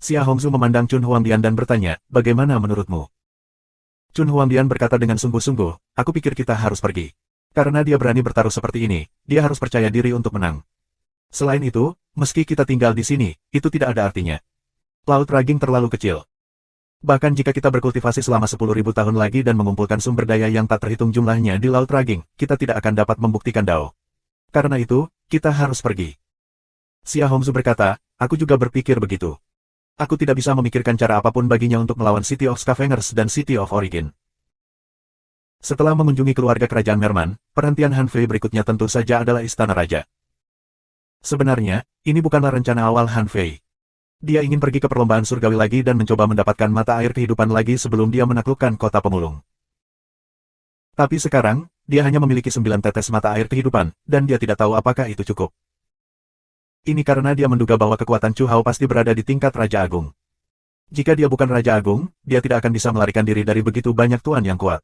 Xia Hongzhu memandang Chun Huangdian dan bertanya, bagaimana menurutmu? Chun Huangdian berkata dengan sungguh-sungguh, aku pikir kita harus pergi. Karena dia berani bertaruh seperti ini, dia harus percaya diri untuk menang. Selain itu, meski kita tinggal di sini, itu tidak ada artinya. Laut Raging terlalu kecil. Bahkan jika kita berkultivasi selama 10.000 tahun lagi dan mengumpulkan sumber daya yang tak terhitung jumlahnya di Laut Raging, kita tidak akan dapat membuktikan Dao. Karena itu, kita harus pergi. Xia Hongzhu berkata, aku juga berpikir begitu. Aku tidak bisa memikirkan cara apapun baginya untuk melawan City of Scavengers dan City of Origin. Setelah mengunjungi keluarga kerajaan Merman, perhentian Han Fei berikutnya tentu saja adalah Istana Raja. Sebenarnya, ini bukanlah rencana awal Han Fei. Dia ingin pergi ke perlombaan surgawi lagi dan mencoba mendapatkan mata air kehidupan lagi sebelum dia menaklukkan kota pemulung. Tapi sekarang, dia hanya memiliki 9 tetes mata air kehidupan, dan dia tidak tahu apakah itu cukup. Ini karena dia menduga bahwa kekuatan Chu Hao pasti berada di tingkat Raja Agung. Jika dia bukan Raja Agung, dia tidak akan bisa melarikan diri dari begitu banyak tuan yang kuat.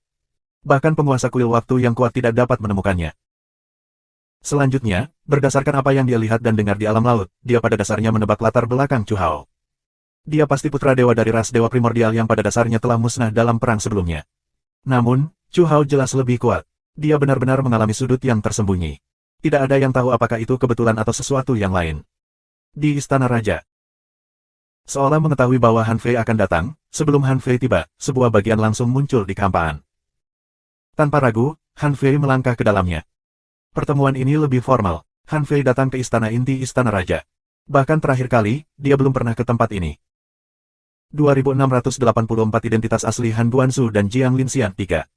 Bahkan penguasa kuil waktu yang kuat tidak dapat menemukannya. Selanjutnya, berdasarkan apa yang dia lihat dan dengar di alam laut, dia pada dasarnya menebak latar belakang Chu Hao. Dia pasti putra dewa dari ras dewa primordial yang pada dasarnya telah musnah dalam perang sebelumnya. Namun, Chu Hao jelas lebih kuat. Dia benar-benar mengalami sudut yang tersembunyi. Tidak ada yang tahu apakah itu kebetulan atau sesuatu yang lain. Di Istana Raja. Seolah mengetahui bahwa Han Fei akan datang, sebelum Han Fei tiba, sebuah bagian langsung muncul di kehampaan. Tanpa ragu, Han Fei melangkah ke dalamnya. Pertemuan ini lebih formal. Han Fei datang ke istana inti Istana Raja. Bahkan terakhir kali, dia belum pernah ke tempat ini. 2684 Identitas asli Han Guanzu dan Jiang Linxian 3.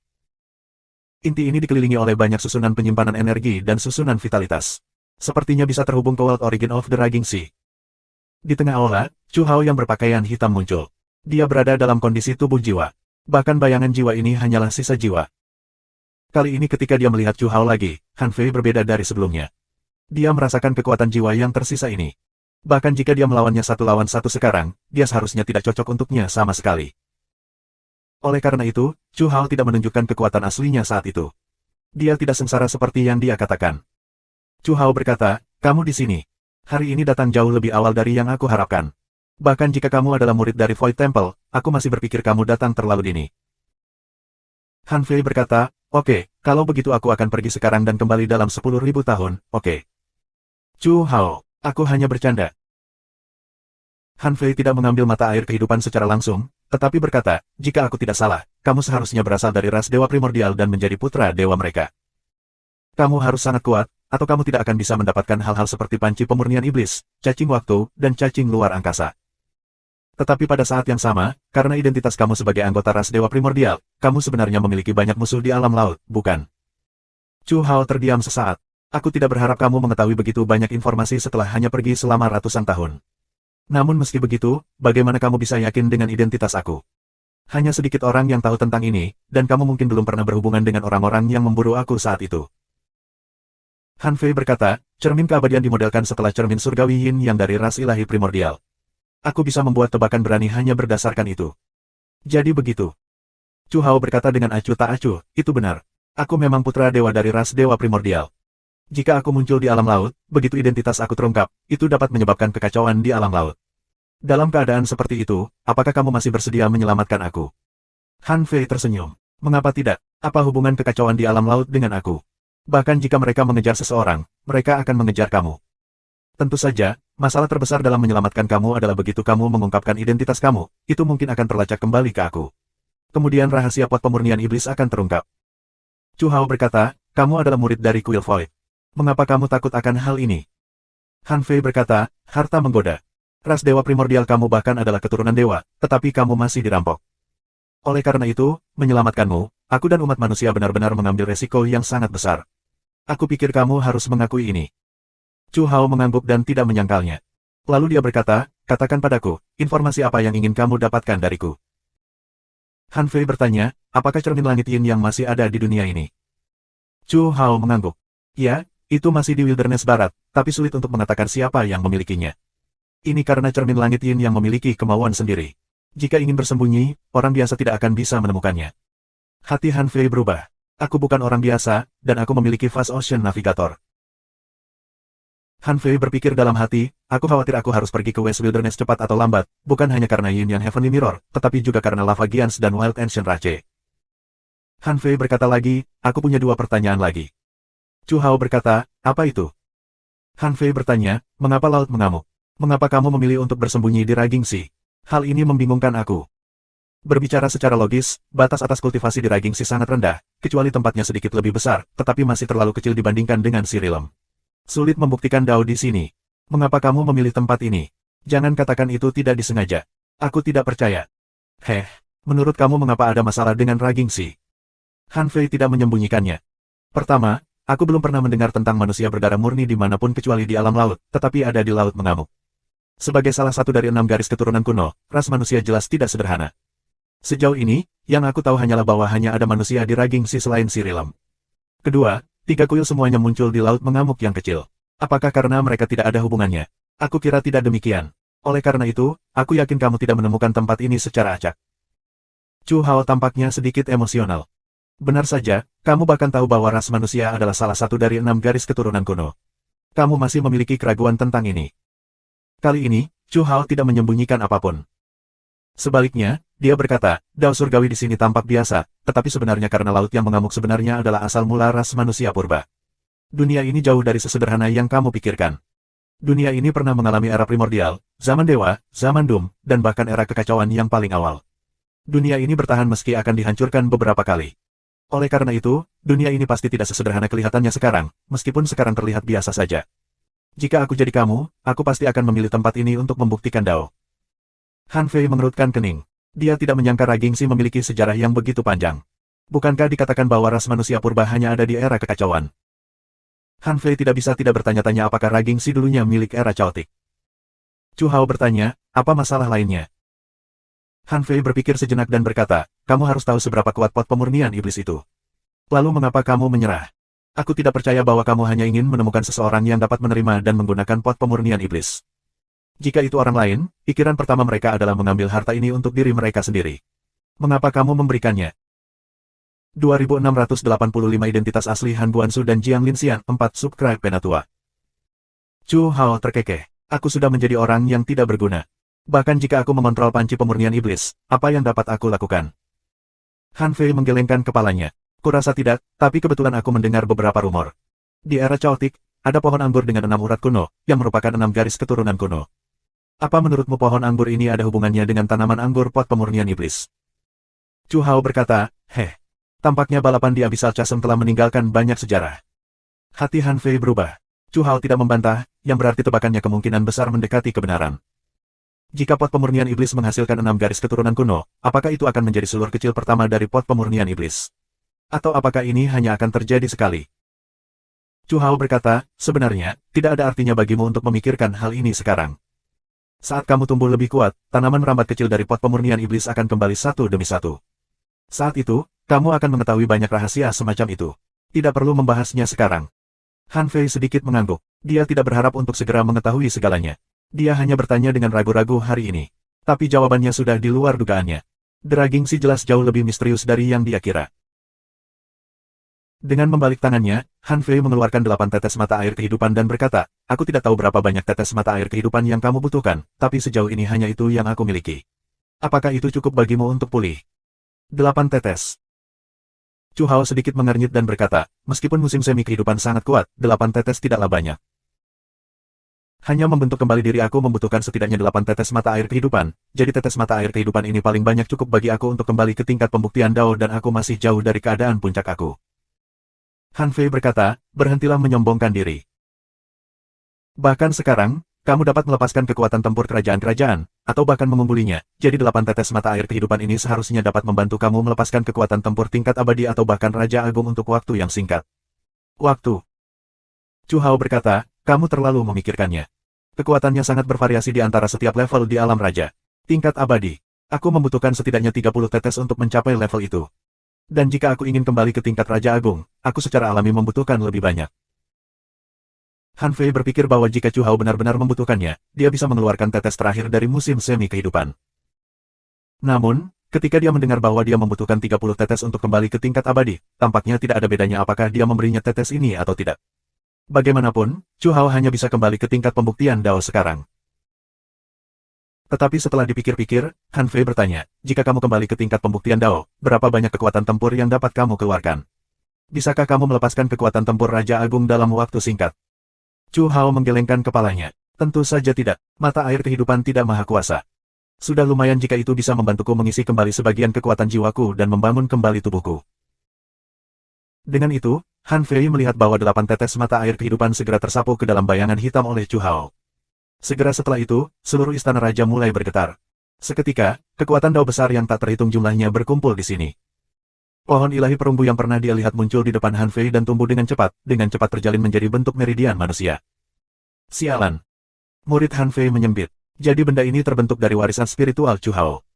Inti ini dikelilingi oleh banyak susunan penyimpanan energi dan susunan vitalitas. Sepertinya bisa terhubung ke World Origin of the Raging Sea. Di tengah aula, Chu Hao yang berpakaian hitam muncul. Dia berada dalam kondisi tubuh jiwa. Bahkan bayangan jiwa ini hanyalah sisa jiwa. Kali ini ketika dia melihat Chu Hao lagi, Han Fei berbeda dari sebelumnya. Dia merasakan kekuatan jiwa yang tersisa ini. Bahkan jika dia melawannya 1 lawan 1 sekarang, dia seharusnya tidak cocok untuknya sama sekali. Oleh karena itu, Chu Hao tidak menunjukkan kekuatan aslinya saat itu. Dia tidak sengsara seperti yang dia katakan. Chu Hao berkata, kamu di sini. Hari ini datang jauh lebih awal dari yang aku harapkan. Bahkan jika kamu adalah murid dari Void Temple, aku masih berpikir kamu datang terlalu dini. Han Fei berkata, oke, kalau begitu aku akan pergi sekarang dan kembali dalam 10.000 tahun, oke. Chu Hao, aku hanya bercanda. Han Fei tidak mengambil mata air kehidupan secara langsung, tetapi berkata, jika aku tidak salah, kamu seharusnya berasal dari ras dewa primordial dan menjadi putra dewa mereka. Kamu harus sangat kuat, atau kamu tidak akan bisa mendapatkan hal-hal seperti panci pemurnian iblis, cacing waktu, dan cacing luar angkasa. Tetapi pada saat yang sama, karena identitas kamu sebagai anggota ras dewa primordial, kamu sebenarnya memiliki banyak musuh di alam laut, bukan? Chu Hao terdiam sesaat. Aku tidak berharap kamu mengetahui begitu banyak informasi setelah hanya pergi selama ratusan tahun. Namun meski begitu, bagaimana kamu bisa yakin dengan identitas aku? Hanya sedikit orang yang tahu tentang ini, dan kamu mungkin belum pernah berhubungan dengan orang-orang yang memburu aku saat itu. Han Fei berkata, cermin keabadian dimodelkan setelah cermin surgawi Yin yang dari ras ilahi primordial. Aku bisa membuat tebakan berani hanya berdasarkan itu. Jadi begitu. Chu Hao berkata dengan acuh tak acuh, itu benar. Aku memang putra dewa dari ras dewa primordial. Jika aku muncul di alam laut, begitu identitas aku terungkap, itu dapat menyebabkan kekacauan di alam laut. Dalam keadaan seperti itu, apakah kamu masih bersedia menyelamatkan aku? Han Fei tersenyum. Mengapa tidak? Apa hubungan kekacauan di alam laut dengan aku? Bahkan jika mereka mengejar seseorang, mereka akan mengejar kamu. Tentu saja, masalah terbesar dalam menyelamatkan kamu adalah begitu kamu mengungkapkan identitas kamu, itu mungkin akan terlacak kembali ke aku. Kemudian rahasia pot pemurnian iblis akan terungkap. Chu Hao berkata, kamu adalah murid dari Kuil Void. Mengapa kamu takut akan hal ini? Han Fei berkata, harta menggoda. Ras dewa primordial kamu bahkan adalah keturunan dewa, tetapi kamu masih dirampok. Oleh karena itu, menyelamatkanmu, aku dan umat manusia benar-benar mengambil resiko yang sangat besar. Aku pikir kamu harus mengakui ini. Chu Hao mengangguk dan tidak menyangkalnya. Lalu dia berkata, katakan padaku, informasi apa yang ingin kamu dapatkan dariku? Han Fei bertanya, apakah cermin langit yin yang masih ada di dunia ini? Chu Hao mengangguk. Ya, itu masih di Wilderness Barat, tapi sulit untuk mengatakan siapa yang memilikinya. Ini karena cermin langit yin yang memiliki kemauan sendiri. Jika ingin bersembunyi, orang biasa tidak akan bisa menemukannya. Hati Han Fei berubah. Aku bukan orang biasa, dan aku memiliki Fast Ocean Navigator. Han Fei berpikir dalam hati, aku khawatir aku harus pergi ke West Wilderness cepat atau lambat, bukan hanya karena Yin Yang Heavenly Mirror, tetapi juga karena Lava Giants dan Wild Ancient Rache. Han Fei berkata lagi, aku punya dua pertanyaan lagi. Chu Hao berkata, apa itu? Han Fei bertanya, mengapa laut mengamuk? Mengapa kamu memilih untuk bersembunyi di Raging Sea? Hal ini membingungkan aku. Berbicara secara logis, batas atas kultivasi di Raging Sea sangat rendah, kecuali tempatnya sedikit lebih besar, tetapi masih terlalu kecil dibandingkan dengan Sirilem. Sulit membuktikan Dao di sini. Mengapa kamu memilih tempat ini? Jangan katakan itu tidak disengaja. Aku tidak percaya. Menurut kamu mengapa ada masalah dengan Raging Sea? Han Fei tidak menyembunyikannya. Pertama, aku belum pernah mendengar tentang manusia berdarah murni dimanapun kecuali di alam laut, tetapi ada di laut mengamuk. Sebagai salah satu dari 6 garis keturunan kuno, ras manusia jelas tidak sederhana. Sejauh ini, yang aku tahu hanyalah bahwa hanya ada manusia di Raging Sea selain Sirilem. Kedua, 3 kuil semuanya muncul di laut mengamuk yang kecil. Apakah karena mereka tidak ada hubungannya? Aku kira tidak demikian. Oleh karena itu, aku yakin kamu tidak menemukan tempat ini secara acak. Chu Hao tampaknya sedikit emosional. Benar saja, kamu bahkan tahu bahwa ras manusia adalah salah satu dari 6 garis keturunan kuno. Kamu masih memiliki keraguan tentang ini. Kali ini, Chu Hao tidak menyembunyikan apapun. Sebaliknya, dia berkata, Dao surgawi di sini tampak biasa, tetapi sebenarnya karena laut yang mengamuk sebenarnya adalah asal mula ras manusia purba. Dunia ini jauh dari sesederhana yang kamu pikirkan. Dunia ini pernah mengalami era primordial, zaman dewa, zaman Doom, dan bahkan era kekacauan yang paling awal. Dunia ini bertahan meski akan dihancurkan beberapa kali. Oleh karena itu, dunia ini pasti tidak sesederhana kelihatannya sekarang, meskipun sekarang terlihat biasa saja. Jika aku jadi kamu, aku pasti akan memilih tempat ini untuk membuktikan Dao. Han Fei mengerutkan kening. Dia tidak menyangka Raging Sea memiliki sejarah yang begitu panjang. Bukankah dikatakan bahwa ras manusia purba hanya ada di era kekacauan? Han Fei tidak bisa tidak bertanya-tanya apakah Raging Sea dulunya milik era Chaotic. Chu Hao bertanya, apa masalah lainnya? Han Fei berpikir sejenak dan berkata, kamu harus tahu seberapa kuat pot pemurnian iblis itu. Lalu mengapa kamu menyerah? Aku tidak percaya bahwa kamu hanya ingin menemukan seseorang yang dapat menerima dan menggunakan pot pemurnian iblis. Jika itu orang lain, pikiran pertama mereka adalah mengambil harta ini untuk diri mereka sendiri. Mengapa kamu memberikannya? 2685 Identitas Asli Han Buansu dan Jiang Linxian 4 Subscribe Penatua. Chu Hao terkekeh. Aku sudah menjadi orang yang tidak berguna. Bahkan jika aku mengontrol panci pemurnian iblis, apa yang dapat aku lakukan? Han Fei menggelengkan kepalanya. Kurasa tidak, tapi kebetulan aku mendengar beberapa rumor. Di era Chaotic, ada pohon anggur dengan 6 urat kuno, yang merupakan 6 garis keturunan kuno. Apa menurutmu pohon anggur ini ada hubungannya dengan tanaman anggur pot pemurnian iblis? Chu Hao berkata, tampaknya balapan di Abyssal Chasm telah meninggalkan banyak sejarah. Hati Han Fei berubah. Chu Hao tidak membantah, yang berarti tebakannya kemungkinan besar mendekati kebenaran. Jika pot pemurnian iblis menghasilkan 6 garis keturunan kuno, apakah itu akan menjadi sulur kecil pertama dari pot pemurnian iblis? Atau apakah ini hanya akan terjadi sekali? Chu Hao berkata, sebenarnya, tidak ada artinya bagimu untuk memikirkan hal ini sekarang. Saat kamu tumbuh lebih kuat, tanaman merambat kecil dari pot pemurnian iblis akan kembali satu demi satu. Saat itu, kamu akan mengetahui banyak rahasia semacam itu. Tidak perlu membahasnya sekarang. Han Fei sedikit mengangguk. Dia tidak berharap untuk segera mengetahui segalanya. Dia hanya bertanya dengan ragu-ragu hari ini. Tapi jawabannya sudah di luar dugaannya. The Raging Sea jelas jauh lebih misterius dari yang dia kira. Dengan membalik tangannya, Han Fei mengeluarkan 8 tetes mata air kehidupan dan berkata, aku tidak tahu berapa banyak tetes mata air kehidupan yang kamu butuhkan, tapi sejauh ini hanya itu yang aku miliki. Apakah itu cukup bagimu untuk pulih? 8 tetes. Chu Hao sedikit mengernyit dan berkata, meskipun musim semi kehidupan sangat kuat, 8 tetes tidaklah banyak. Hanya membentuk kembali diri aku membutuhkan setidaknya 8 tetes mata air kehidupan, jadi tetes mata air kehidupan ini paling banyak cukup bagi aku untuk kembali ke tingkat pembuktian Dao dan aku masih jauh dari keadaan puncak aku. Han Fei berkata, berhentilah menyombongkan diri. Bahkan sekarang, kamu dapat melepaskan kekuatan tempur kerajaan-kerajaan, atau bahkan mengunggulinya, jadi 8 tetes mata air kehidupan ini seharusnya dapat membantu kamu melepaskan kekuatan tempur tingkat abadi atau bahkan Raja Agung untuk waktu yang singkat. Waktu. Chu Hao berkata, kamu terlalu memikirkannya. Kekuatannya sangat bervariasi di antara setiap level di alam raja. Tingkat abadi. Aku membutuhkan setidaknya 30 tetes untuk mencapai level itu. Dan jika aku ingin kembali ke tingkat Raja Agung, aku secara alami membutuhkan lebih banyak. Han Fei berpikir bahwa jika Chu Hao benar-benar membutuhkannya, dia bisa mengeluarkan tetes terakhir dari musim semi kehidupan. Namun, ketika dia mendengar bahwa dia membutuhkan 30 tetes untuk kembali ke tingkat abadi, tampaknya tidak ada bedanya apakah dia memberinya tetes ini atau tidak. Bagaimanapun, Chu Hao hanya bisa kembali ke tingkat pembuktian Dao sekarang. Tetapi setelah dipikir-pikir, Han Fei bertanya, jika kamu kembali ke tingkat pembuktian Dao, berapa banyak kekuatan tempur yang dapat kamu keluarkan? Bisakah kamu melepaskan kekuatan tempur Raja Agung dalam waktu singkat? Chu Hao menggelengkan kepalanya. Tentu saja tidak, mata air kehidupan tidak maha kuasa. Sudah lumayan jika itu bisa membantuku mengisi kembali sebagian kekuatan jiwaku dan membangun kembali tubuhku. Dengan itu, Han Fei melihat bahwa 8 tetes mata air kehidupan segera tersapu ke dalam bayangan hitam oleh Chu Hao. Segera setelah itu, seluruh istana raja mulai bergetar. Seketika, kekuatan Dao besar yang tak terhitung jumlahnya berkumpul di sini. Pohon ilahi perunggu yang pernah dia lihat muncul di depan Han Fei dan tumbuh dengan cepat terjalin menjadi bentuk meridian manusia. Sialan. Murid Han Fei menyembit. Jadi benda ini terbentuk dari warisan spiritual Chu Hao.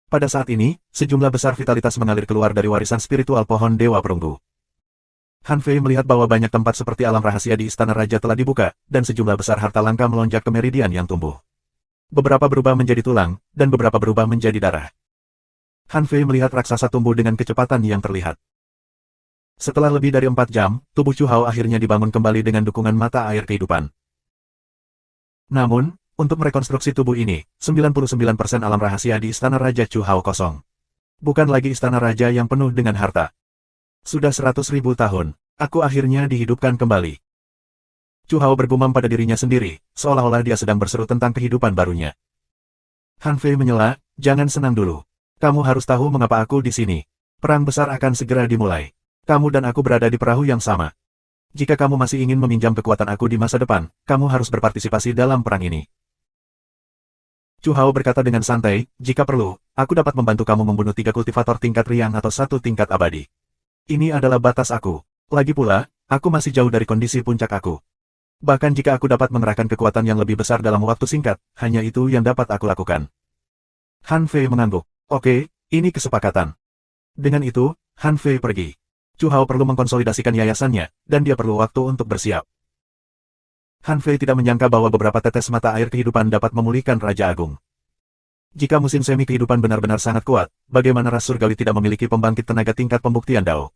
Pada saat ini, sejumlah besar vitalitas mengalir keluar dari warisan spiritual pohon Dewa Perunggu. Han Fei melihat bahwa banyak tempat seperti alam rahasia di Istana Raja telah dibuka, dan sejumlah besar harta langka melonjak ke meridian yang tumbuh. Beberapa berubah menjadi tulang, dan beberapa berubah menjadi darah. Han Fei melihat raksasa tumbuh dengan kecepatan yang terlihat. Setelah lebih dari 4 jam, tubuh Chu Hao akhirnya dibangun kembali dengan dukungan mata air kehidupan. Namun, untuk merekonstruksi tubuh ini, 99% alam rahasia di Istana Raja Chu Hao kosong. Bukan lagi Istana Raja yang penuh dengan harta. Sudah 100.000 tahun, aku akhirnya dihidupkan kembali. Chu Hao bergumam pada dirinya sendiri, seolah-olah dia sedang berseru tentang kehidupan barunya. Han Fei menyela, jangan senang dulu. Kamu harus tahu mengapa aku di sini. Perang besar akan segera dimulai. Kamu dan aku berada di perahu yang sama. Jika kamu masih ingin meminjam kekuatan aku di masa depan, kamu harus berpartisipasi dalam perang ini. Chu Hao berkata dengan santai, jika perlu, aku dapat membantu kamu membunuh 3 kultivator tingkat riang atau 1 tingkat abadi. Ini adalah batas aku. Lagi pula, aku masih jauh dari kondisi puncak aku. Bahkan jika aku dapat mengerahkan kekuatan yang lebih besar dalam waktu singkat, hanya itu yang dapat aku lakukan. Han Fei mengangguk. Oke, ini kesepakatan. Dengan itu, Han Fei pergi. Chu Hao perlu mengkonsolidasikan yayasannya, dan dia perlu waktu untuk bersiap. Han Fei tidak menyangka bahwa beberapa tetes mata air kehidupan dapat memulihkan Raja Agung. Jika musim semi kehidupan benar-benar sangat kuat, bagaimana ras surgawi tidak memiliki pembangkit tenaga tingkat pembuktian Dao?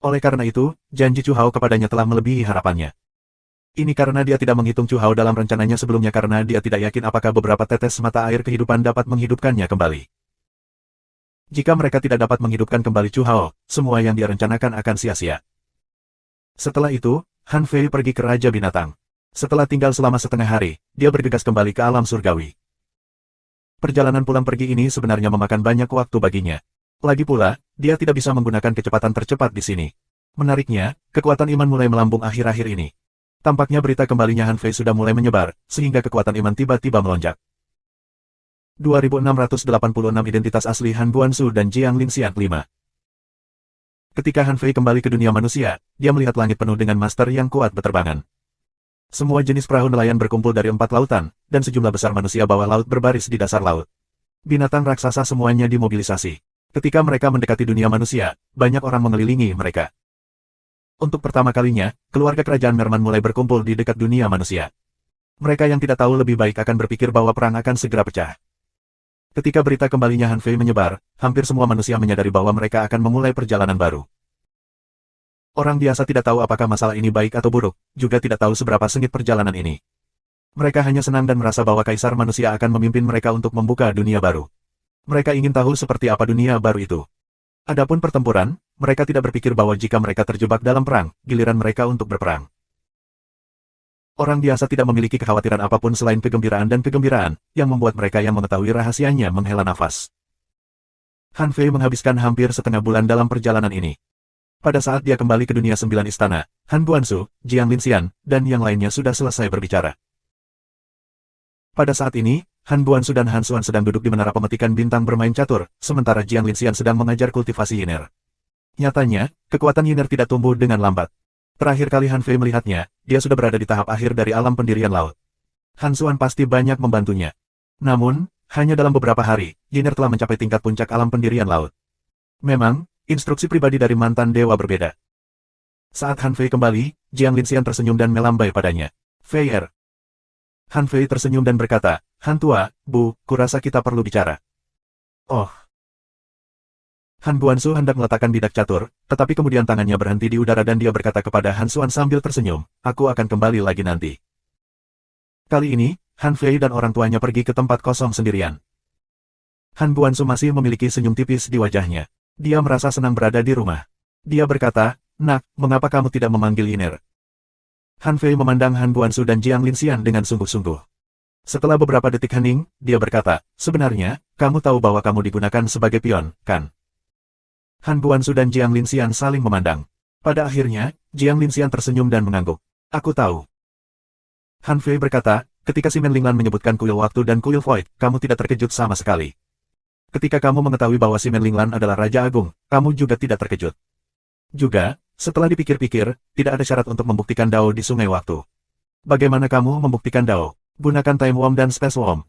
Oleh karena itu, janji Chu Hao kepadanya telah melebihi harapannya. Ini karena dia tidak menghitung Chu Hao dalam rencananya sebelumnya karena dia tidak yakin apakah beberapa tetes mata air kehidupan dapat menghidupkannya kembali. Jika mereka tidak dapat menghidupkan kembali Chu Hao, semua yang dia rencanakan akan sia-sia. Setelah itu, Han Fei pergi ke Raja Binatang. Setelah tinggal selama setengah hari, dia bergegas kembali ke alam surgawi. Perjalanan pulang pergi ini sebenarnya memakan banyak waktu baginya. Lagi pula, dia tidak bisa menggunakan kecepatan tercepat di sini. Menariknya, kekuatan iman mulai melambung akhir-akhir ini. Tampaknya berita kembalinya Han Fei sudah mulai menyebar, sehingga kekuatan iman tiba-tiba melonjak. 2686 Identitas asli Han Guansu dan Jiang Lingxian 5. Ketika Han Fei kembali ke dunia manusia, dia melihat langit penuh dengan master yang kuat beterbangan. Semua jenis perahu nelayan berkumpul dari 4 lautan, dan sejumlah besar manusia bawah laut berbaris di dasar laut. Binatang raksasa semuanya dimobilisasi. Ketika mereka mendekati dunia manusia, banyak orang mengelilingi mereka. Untuk pertama kalinya, keluarga kerajaan Merman mulai berkumpul di dekat dunia manusia. Mereka yang tidak tahu lebih baik akan berpikir bahwa perang akan segera pecah. Ketika berita kembalinya Han Fei menyebar, hampir semua manusia menyadari bahwa mereka akan memulai perjalanan baru. Orang biasa tidak tahu apakah masalah ini baik atau buruk, juga tidak tahu seberapa sengit perjalanan ini. Mereka hanya senang dan merasa bahwa kaisar manusia akan memimpin mereka untuk membuka dunia baru. Mereka ingin tahu seperti apa dunia baru itu. Adapun pertempuran, mereka tidak berpikir bahwa jika mereka terjebak dalam perang, giliran mereka untuk berperang. Orang biasa tidak memiliki kekhawatiran apapun selain kegembiraan dan kegembiraan, yang membuat mereka yang mengetahui rahasianya menghela nafas. Han Fei menghabiskan hampir setengah bulan dalam perjalanan ini. Pada saat dia kembali ke dunia 9 istana, Han Buansu, Jiang Linxian, dan yang lainnya sudah selesai berbicara. Pada saat ini, Han Buansu dan Han Xuan sedang duduk di menara pemetikan bintang bermain catur, sementara Jiang Linxian sedang mengajar kultivasi Yiner. Nyatanya, kekuatan Yiner tidak tumbuh dengan lambat. Terakhir kali Han Fei melihatnya, dia sudah berada di tahap akhir dari alam pendirian laut. Han Xuan pasti banyak membantunya. Namun, hanya dalam beberapa hari, Yiner telah mencapai tingkat puncak alam pendirian laut. Memang, instruksi pribadi dari mantan dewa berbeda. Saat Han Fei kembali, Jiang Linxian tersenyum dan melambai padanya. Fei. Han Fei tersenyum dan berkata, Han tua, Bu, kurasa kita perlu bicara. Oh. Han Buansu hendak meletakkan bidak catur, tetapi kemudian tangannya berhenti di udara dan dia berkata kepada Han Xuan sambil tersenyum, aku akan kembali lagi nanti. Kali ini, Han Fei dan orang tuanya pergi ke tempat kosong sendirian. Han Buansu masih memiliki senyum tipis di wajahnya. Dia merasa senang berada di rumah. Dia berkata, Nak, mengapa kamu tidak memanggil Yiner? Han Fei memandang Han Buansu dan Jiang Linxian dengan sungguh-sungguh. Setelah beberapa detik hening, dia berkata, sebenarnya, kamu tahu bahwa kamu digunakan sebagai pion, kan? Han Buansu dan Jiang Linxian saling memandang. Pada akhirnya, Jiang Linxian tersenyum dan mengangguk. Aku tahu. Han Fei berkata, ketika si Men Linglan menyebutkan kuil waktu dan kuil void, kamu tidak terkejut sama sekali. Ketika kamu mengetahui bahwa si Men Linglan adalah Raja Agung, kamu juga tidak terkejut. Juga, setelah dipikir-pikir, tidak ada syarat untuk membuktikan Dao di sungai waktu. Bagaimana kamu membuktikan Dao? Gunakan Time Worm dan Space Worm.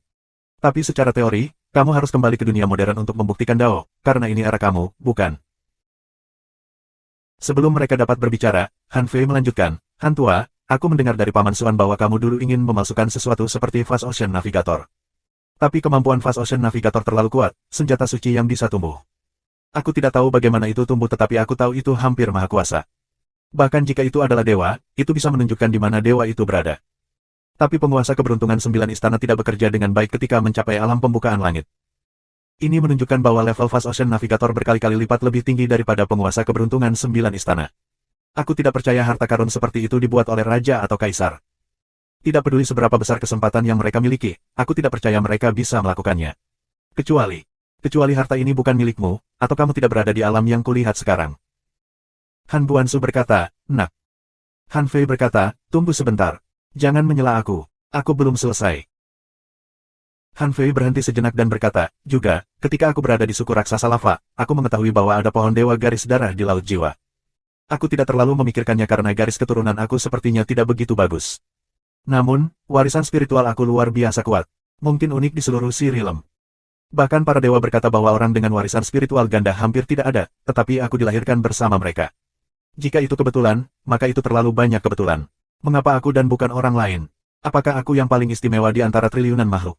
Tapi secara teori, kamu harus kembali ke dunia modern untuk membuktikan Dao, karena ini era kamu, bukan? Sebelum mereka dapat berbicara, Han Fei melanjutkan, Han tua, aku mendengar dari Paman Xuan bahwa kamu dulu ingin memasukkan sesuatu seperti Fast Ocean Navigator. Tapi kemampuan Fast Ocean Navigator terlalu kuat, senjata suci yang bisa tumbuh. Aku tidak tahu bagaimana itu tumbuh tetapi aku tahu itu hampir maha kuasa. Bahkan jika itu adalah dewa, itu bisa menunjukkan di mana dewa itu berada. Tapi penguasa keberuntungan 9 istana tidak bekerja dengan baik ketika mencapai alam pembukaan langit. Ini menunjukkan bahwa level Fast Ocean Navigator berkali-kali lipat lebih tinggi daripada penguasa keberuntungan 9 istana. Aku tidak percaya harta karun seperti itu dibuat oleh raja atau kaisar. Tidak peduli seberapa besar kesempatan yang mereka miliki, aku tidak percaya mereka bisa melakukannya. Kecuali harta ini bukan milikmu, atau kamu tidak berada di alam yang kulihat sekarang. Han Buansu berkata, Nak. Han Fei berkata, tunggu sebentar. Jangan menyela aku belum selesai. Han Fei berhenti sejenak dan berkata, juga, ketika aku berada di suku raksasa lava, aku mengetahui bahwa ada pohon dewa garis darah di Laut Jiwa. Aku tidak terlalu memikirkannya karena garis keturunan aku sepertinya tidak begitu bagus. Namun, warisan spiritual aku luar biasa kuat. Mungkin unik di seluruh Sirilem. Bahkan para dewa berkata bahwa orang dengan warisan spiritual ganda hampir tidak ada, tetapi aku dilahirkan bersama mereka. Jika itu kebetulan, maka itu terlalu banyak kebetulan. Mengapa aku dan bukan orang lain? Apakah aku yang paling istimewa di antara triliunan makhluk?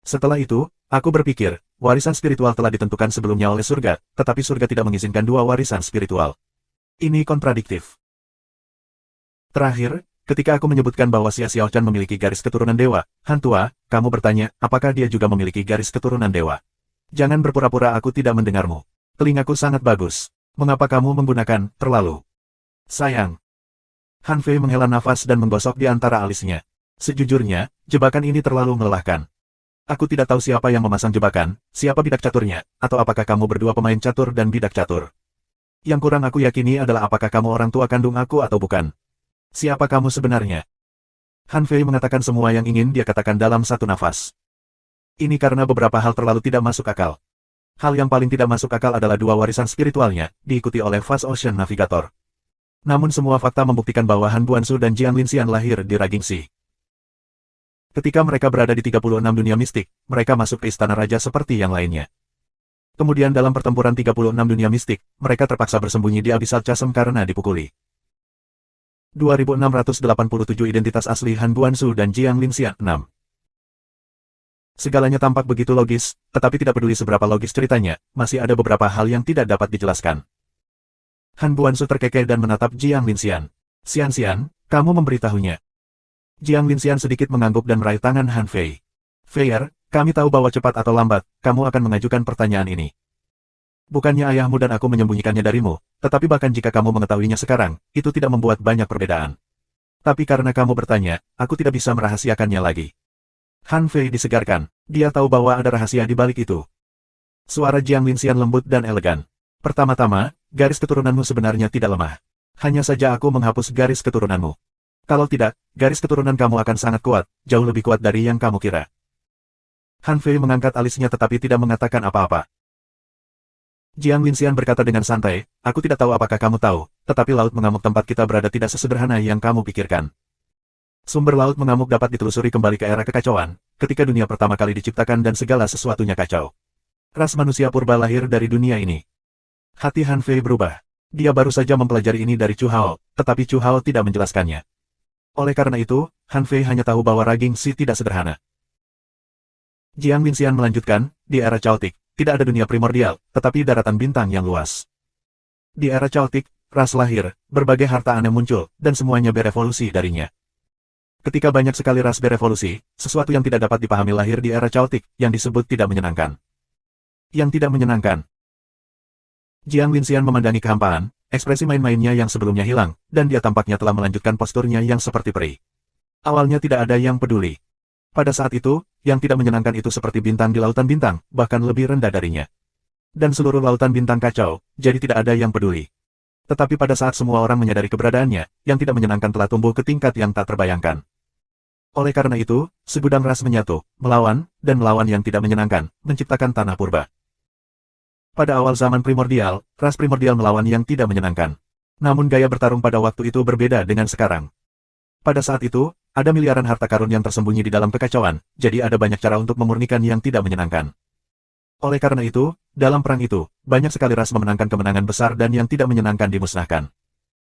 Setelah itu, aku berpikir, warisan spiritual telah ditentukan sebelumnya oleh surga, tetapi surga tidak mengizinkan dua warisan spiritual. Ini kontradiktif. Terakhir, ketika aku menyebutkan bahwa Xia Xiaochan memiliki garis keturunan dewa, Han tua, kamu bertanya, apakah dia juga memiliki garis keturunan dewa? Jangan berpura-pura aku tidak mendengarmu. Telingaku sangat bagus. Mengapa kamu menggunakan terlalu sayang? Han Fei menghela nafas dan menggosok di antara alisnya. Sejujurnya, jebakan ini terlalu melelahkan. Aku tidak tahu siapa yang memasang jebakan, siapa bidak caturnya, atau apakah kamu berdua pemain catur dan bidak catur. Yang kurang aku yakini adalah apakah kamu orang tua kandung aku atau bukan. Siapa kamu sebenarnya? Han Fei mengatakan semua yang ingin dia katakan dalam satu nafas. Ini karena beberapa hal terlalu tidak masuk akal. Hal yang paling tidak masuk akal adalah dua warisan spiritualnya, diikuti oleh Fast Ocean Navigator. Namun semua fakta membuktikan bahwa Han Buansu dan Jiang Linxian lahir di Ragingxi. Ketika mereka berada di 36 dunia mistik, mereka masuk ke istana raja seperti yang lainnya. Kemudian dalam pertempuran 36 dunia mistik, mereka terpaksa bersembunyi di Abyssal Chasm karena dipukuli. 2687 identitas asli Han Buansu dan Jiang Linxian 6. Segalanya tampak begitu logis, tetapi tidak peduli seberapa logis ceritanya, masih ada beberapa hal yang tidak dapat dijelaskan. Han Buansu terkekeh dan menatap Jiang Linxian. Xian, kamu memberitahunya. Jiang Linxian sedikit mengangguk dan meraih tangan Han Fei. Fei, Kami tahu bahwa cepat atau lambat, kamu akan mengajukan pertanyaan ini. Bukannya ayahmu dan aku menyembunyikannya darimu, tetapi bahkan jika kamu mengetahuinya sekarang, itu tidak membuat banyak perbedaan. Tapi karena kamu bertanya, aku tidak bisa merahasiakannya lagi. Han Fei disegarkan. Dia tahu bahwa ada rahasia di balik itu. Suara Jiang Linxian lembut dan elegan. Pertama-tama, garis keturunanmu sebenarnya tidak lemah. Hanya saja aku menghapus garis keturunanmu. Kalau tidak, garis keturunan kamu akan sangat kuat, jauh lebih kuat dari yang kamu kira. Han Fei mengangkat alisnya tetapi tidak mengatakan apa-apa. Jiang Linxian berkata dengan santai, aku tidak tahu apakah kamu tahu, tetapi laut mengamuk tempat kita berada tidak sesederhana yang kamu pikirkan. Sumber laut mengamuk dapat ditelusuri kembali ke era kekacauan, ketika dunia pertama kali diciptakan dan segala sesuatunya kacau. Ras manusia purba lahir dari dunia ini. Hati Han Fei berubah. Dia baru saja mempelajari ini dari Chu Hao, tetapi Chu Hao tidak menjelaskannya. Oleh karena itu, Han Fei hanya tahu bahwa Raging Si tidak sederhana. Jiang Linxian melanjutkan, di era Chaotic, tidak ada dunia primordial, tetapi daratan bintang yang luas. Di era Chaotic, ras lahir, berbagai harta aneh muncul, dan semuanya berevolusi darinya. Ketika banyak sekali ras berevolusi, sesuatu yang tidak dapat dipahami lahir di era Chaotic, yang disebut tidak menyenangkan. Yang tidak menyenangkan. Jiang Linxian memandangi kehampaan, ekspresi main-mainnya yang sebelumnya hilang, dan dia tampaknya telah melanjutkan posturnya yang seperti peri. Awalnya tidak ada yang peduli. Pada saat itu, yang tidak menyenangkan itu seperti bintang di lautan bintang, bahkan lebih rendah darinya. Dan seluruh lautan bintang kacau, jadi tidak ada yang peduli. Tetapi pada saat semua orang menyadari keberadaannya, yang tidak menyenangkan telah tumbuh ke tingkat yang tak terbayangkan. Oleh karena itu, segudang ras menyatu, melawan, dan melawan yang tidak menyenangkan, menciptakan tanah purba. Pada awal zaman primordial, ras primordial melawan yang tidak menyenangkan. Namun gaya bertarung pada waktu itu berbeda dengan sekarang. Pada saat itu, ada miliaran harta karun yang tersembunyi di dalam kekacauan, jadi ada banyak cara untuk memurnikan yang tidak menyenangkan. Oleh karena itu, dalam perang itu, banyak sekali ras memenangkan kemenangan besar dan yang tidak menyenangkan dimusnahkan.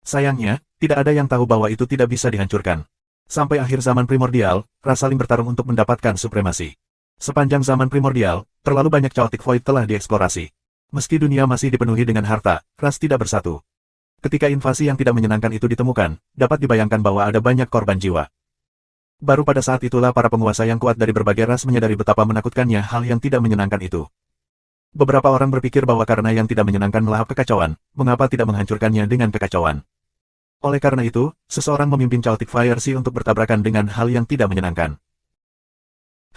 Sayangnya, tidak ada yang tahu bahwa itu tidak bisa dihancurkan. Sampai akhir zaman primordial, ras saling bertarung untuk mendapatkan supremasi. Sepanjang zaman primordial, terlalu banyak Chaotic Void telah dieksplorasi. Meski dunia masih dipenuhi dengan harta, ras tidak bersatu. Ketika invasi yang tidak menyenangkan itu ditemukan, dapat dibayangkan bahwa ada banyak korban jiwa. Baru pada saat itulah para penguasa yang kuat dari berbagai ras menyadari betapa menakutkannya hal yang tidak menyenangkan itu. Beberapa orang berpikir bahwa karena yang tidak menyenangkan melahap kekacauan, mengapa tidak menghancurkannya dengan kekacauan. Oleh karena itu, seseorang memimpin Chaotic Fire Sea untuk bertabrakan dengan hal yang tidak menyenangkan.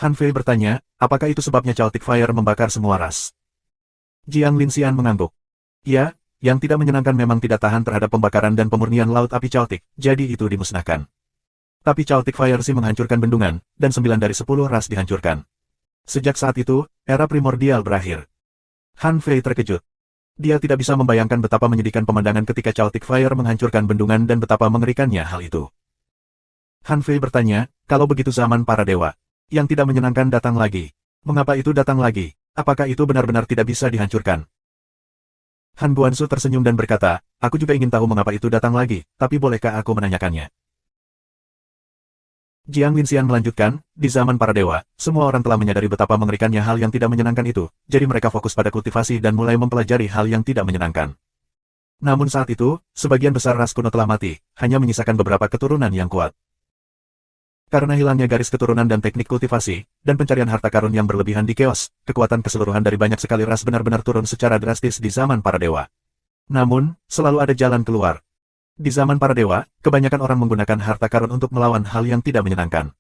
Han Fei bertanya, apakah itu sebabnya Chaotic Fire membakar semua ras? Jiang Linxian mengangguk. Ya, yang tidak menyenangkan memang tidak tahan terhadap pembakaran dan pemurnian laut api Chaotic, jadi itu dimusnahkan. Tapi Chaotic Fire Sea menghancurkan bendungan, dan 9 dari 10 ras dihancurkan. Sejak saat itu, era primordial berakhir. Han Fei terkejut. Dia tidak bisa membayangkan betapa menyedihkan pemandangan ketika Chaotic Fire menghancurkan bendungan dan betapa mengerikannya hal itu. Han Fei bertanya, kalau begitu zaman para dewa, yang tidak menyenangkan datang lagi. Mengapa itu datang lagi? Apakah itu benar-benar tidak bisa dihancurkan? Han Buansu tersenyum dan berkata, aku juga ingin tahu mengapa itu datang lagi, tapi bolehkah aku menanyakannya? Jiang Linxian melanjutkan, di zaman para dewa, semua orang telah menyadari betapa mengerikannya hal yang tidak menyenangkan itu, jadi mereka fokus pada kultivasi dan mulai mempelajari hal yang tidak menyenangkan. Namun saat itu, sebagian besar ras kuno telah mati, hanya menyisakan beberapa keturunan yang kuat. Karena hilangnya garis keturunan dan teknik kultivasi, dan pencarian harta karun yang berlebihan di Chaos, kekuatan keseluruhan dari banyak sekali ras benar-benar turun secara drastis di zaman para dewa. Namun, selalu ada jalan keluar. Di zaman para dewa, kebanyakan orang menggunakan harta karun untuk melawan hal yang tidak menyenangkan.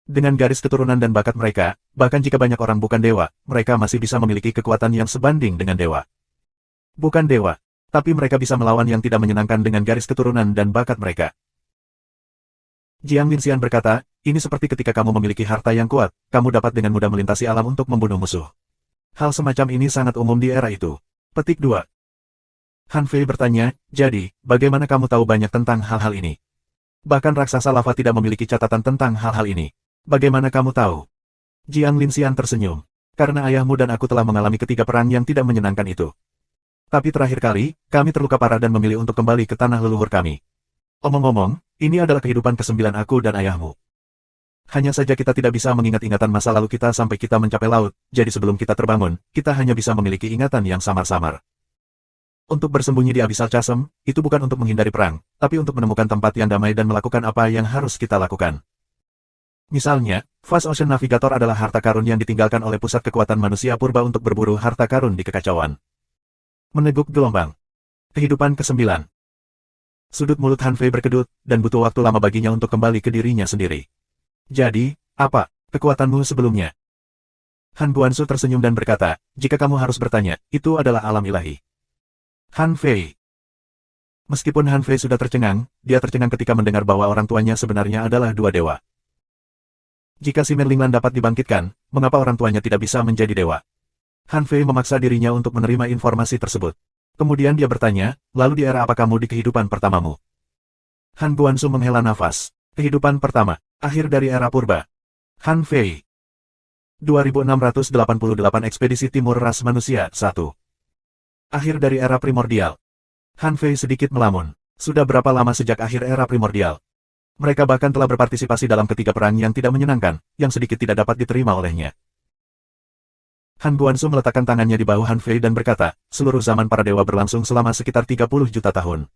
Dengan garis keturunan dan bakat mereka, bahkan jika banyak orang bukan dewa, mereka masih bisa memiliki kekuatan yang sebanding dengan dewa. Bukan dewa, tapi mereka bisa melawan yang tidak menyenangkan dengan garis keturunan dan bakat mereka. Jiang Linxian berkata, ini seperti ketika kamu memiliki harta yang kuat, kamu dapat dengan mudah melintasi alam untuk membunuh musuh. Hal semacam ini sangat umum di era itu. Petik 2. Han Fei bertanya, jadi, bagaimana kamu tahu banyak tentang hal-hal ini? Bahkan raksasa lava tidak memiliki catatan tentang hal-hal ini. Bagaimana kamu tahu? Jiang Linxian tersenyum. Karena ayahmu dan aku telah mengalami ketiga perang yang tidak menyenangkan itu. Tapi terakhir kali, kami terluka parah dan memilih untuk kembali ke tanah leluhur kami. Omong-omong, ini adalah kehidupan ke-9 aku dan ayahmu. Hanya saja kita tidak bisa mengingat ingatan masa lalu kita sampai kita mencapai laut, jadi sebelum kita terbangun, kita hanya bisa memiliki ingatan yang samar-samar. Untuk bersembunyi di Abyssal Chasm, itu bukan untuk menghindari perang, tapi untuk menemukan tempat yang damai dan melakukan apa yang harus kita lakukan. Misalnya, Fast Ocean Navigator adalah harta karun yang ditinggalkan oleh pusat kekuatan manusia purba untuk berburu harta karun di kekacauan. Meneguk gelombang. Kehidupan ke-9. Sudut mulut Han Fei berkedut, dan butuh waktu lama baginya untuk kembali ke dirinya sendiri. Jadi, apa kekuatanmu sebelumnya? Han Guansu tersenyum dan berkata, jika kamu harus bertanya, itu adalah alam ilahi. Han Fei. Meskipun Han Fei sudah tercengang, dia tercengang ketika mendengar bahwa orang tuanya sebenarnya adalah dua dewa. Jika si Merlinglan dapat dibangkitkan, mengapa orang tuanya tidak bisa menjadi dewa? Han Fei memaksa dirinya untuk menerima informasi tersebut. Kemudian dia bertanya, lalu di era apa kamu di kehidupan pertamamu? Han Guansu menghela nafas. Kehidupan pertama, akhir dari era purba. Han Fei. 2688 Ekspedisi Timur Ras Manusia 1. Akhir dari era primordial. Han Fei sedikit melamun. Sudah berapa lama sejak akhir era primordial? Mereka bahkan telah berpartisipasi dalam ketiga perang yang tidak menyenangkan, yang sedikit tidak dapat diterima olehnya. Han Guansu meletakkan tangannya di bahu Han Fei dan berkata, seluruh zaman para dewa berlangsung selama sekitar 30 juta tahun.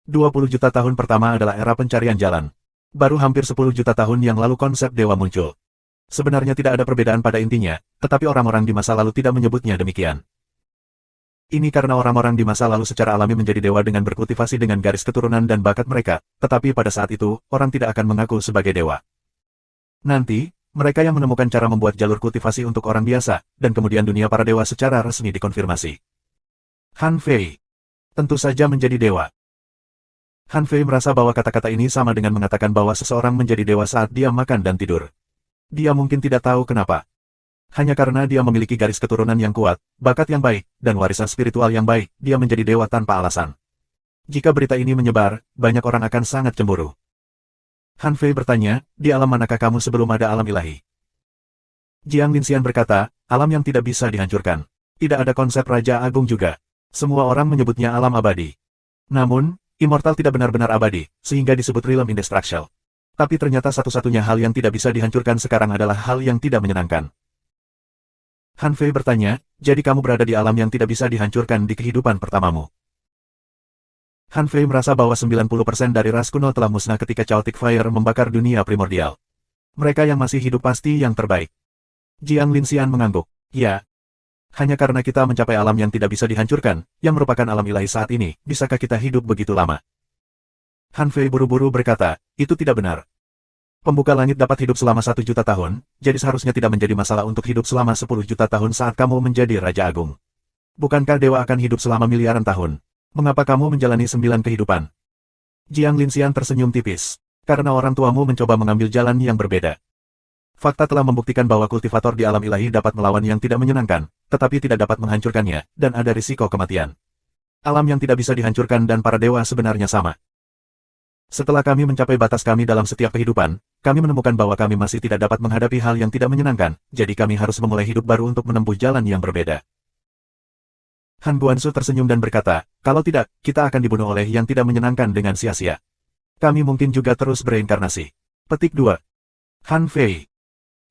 20 juta tahun pertama adalah era pencarian jalan. Baru hampir 10 juta tahun yang lalu konsep dewa muncul. Sebenarnya tidak ada perbedaan pada intinya, tetapi orang-orang di masa lalu tidak menyebutnya demikian. Ini karena orang-orang di masa lalu secara alami menjadi dewa dengan berkultivasi dengan garis keturunan dan bakat mereka, tetapi pada saat itu, orang tidak akan mengaku sebagai dewa. Nanti, mereka yang menemukan cara membuat jalur kultivasi untuk orang biasa, dan kemudian dunia para dewa secara resmi dikonfirmasi. Han Fei. Tentu saja menjadi dewa. Han Fei merasa bahwa kata-kata ini sama dengan mengatakan bahwa seseorang menjadi dewa saat dia makan dan tidur. Dia mungkin tidak tahu kenapa. Hanya karena dia memiliki garis keturunan yang kuat, bakat yang baik, dan warisan spiritual yang baik, dia menjadi dewa tanpa alasan. Jika berita ini menyebar, banyak orang akan sangat cemburu. Han Fei bertanya, di alam manakah kamu sebelum ada alam ilahi? Jiang Linxian berkata, alam yang tidak bisa dihancurkan. Tidak ada konsep Raja Agung juga. Semua orang menyebutnya alam abadi. Namun, immortal tidak benar-benar abadi, sehingga disebut realm indestructible. Tapi ternyata satu-satunya hal yang tidak bisa dihancurkan sekarang adalah hal yang tidak menyenangkan. Han Fei bertanya, jadi kamu berada di alam yang tidak bisa dihancurkan di kehidupan pertamamu. Han Fei merasa bahwa 90% dari ras kuno telah musnah ketika Chaotic Fire membakar dunia primordial. Mereka yang masih hidup pasti yang terbaik. Jiang Linxian mengangguk. Ya. Hanya karena kita mencapai alam yang tidak bisa dihancurkan, yang merupakan alam ilahi saat ini, bisakah kita hidup begitu lama? Han Fei buru-buru berkata, itu tidak benar. Pembuka langit dapat hidup selama 1 juta tahun, jadi seharusnya tidak menjadi masalah untuk hidup selama 10 juta tahun saat kamu menjadi Raja Agung. Bukankah dewa akan hidup selama miliaran tahun? Mengapa kamu menjalani 9 kehidupan? Jiang Linxian tersenyum tipis. Karena orang tuamu mencoba mengambil jalan yang berbeda. Fakta telah membuktikan bahwa kultivator di alam ilahi dapat melawan yang tidak menyenangkan, tetapi tidak dapat menghancurkannya, dan ada risiko kematian. Alam yang tidak bisa dihancurkan dan para dewa sebenarnya sama. Setelah kami mencapai batas kami dalam setiap kehidupan, kami menemukan bahwa kami masih tidak dapat menghadapi hal yang tidak menyenangkan, jadi kami harus memulai hidup baru untuk menempuh jalan yang berbeda. Han Guansu tersenyum dan berkata, kalau tidak, kita akan dibunuh oleh yang tidak menyenangkan dengan sia-sia. Kami mungkin juga terus bereinkarnasi. Petik 2. Han Fei.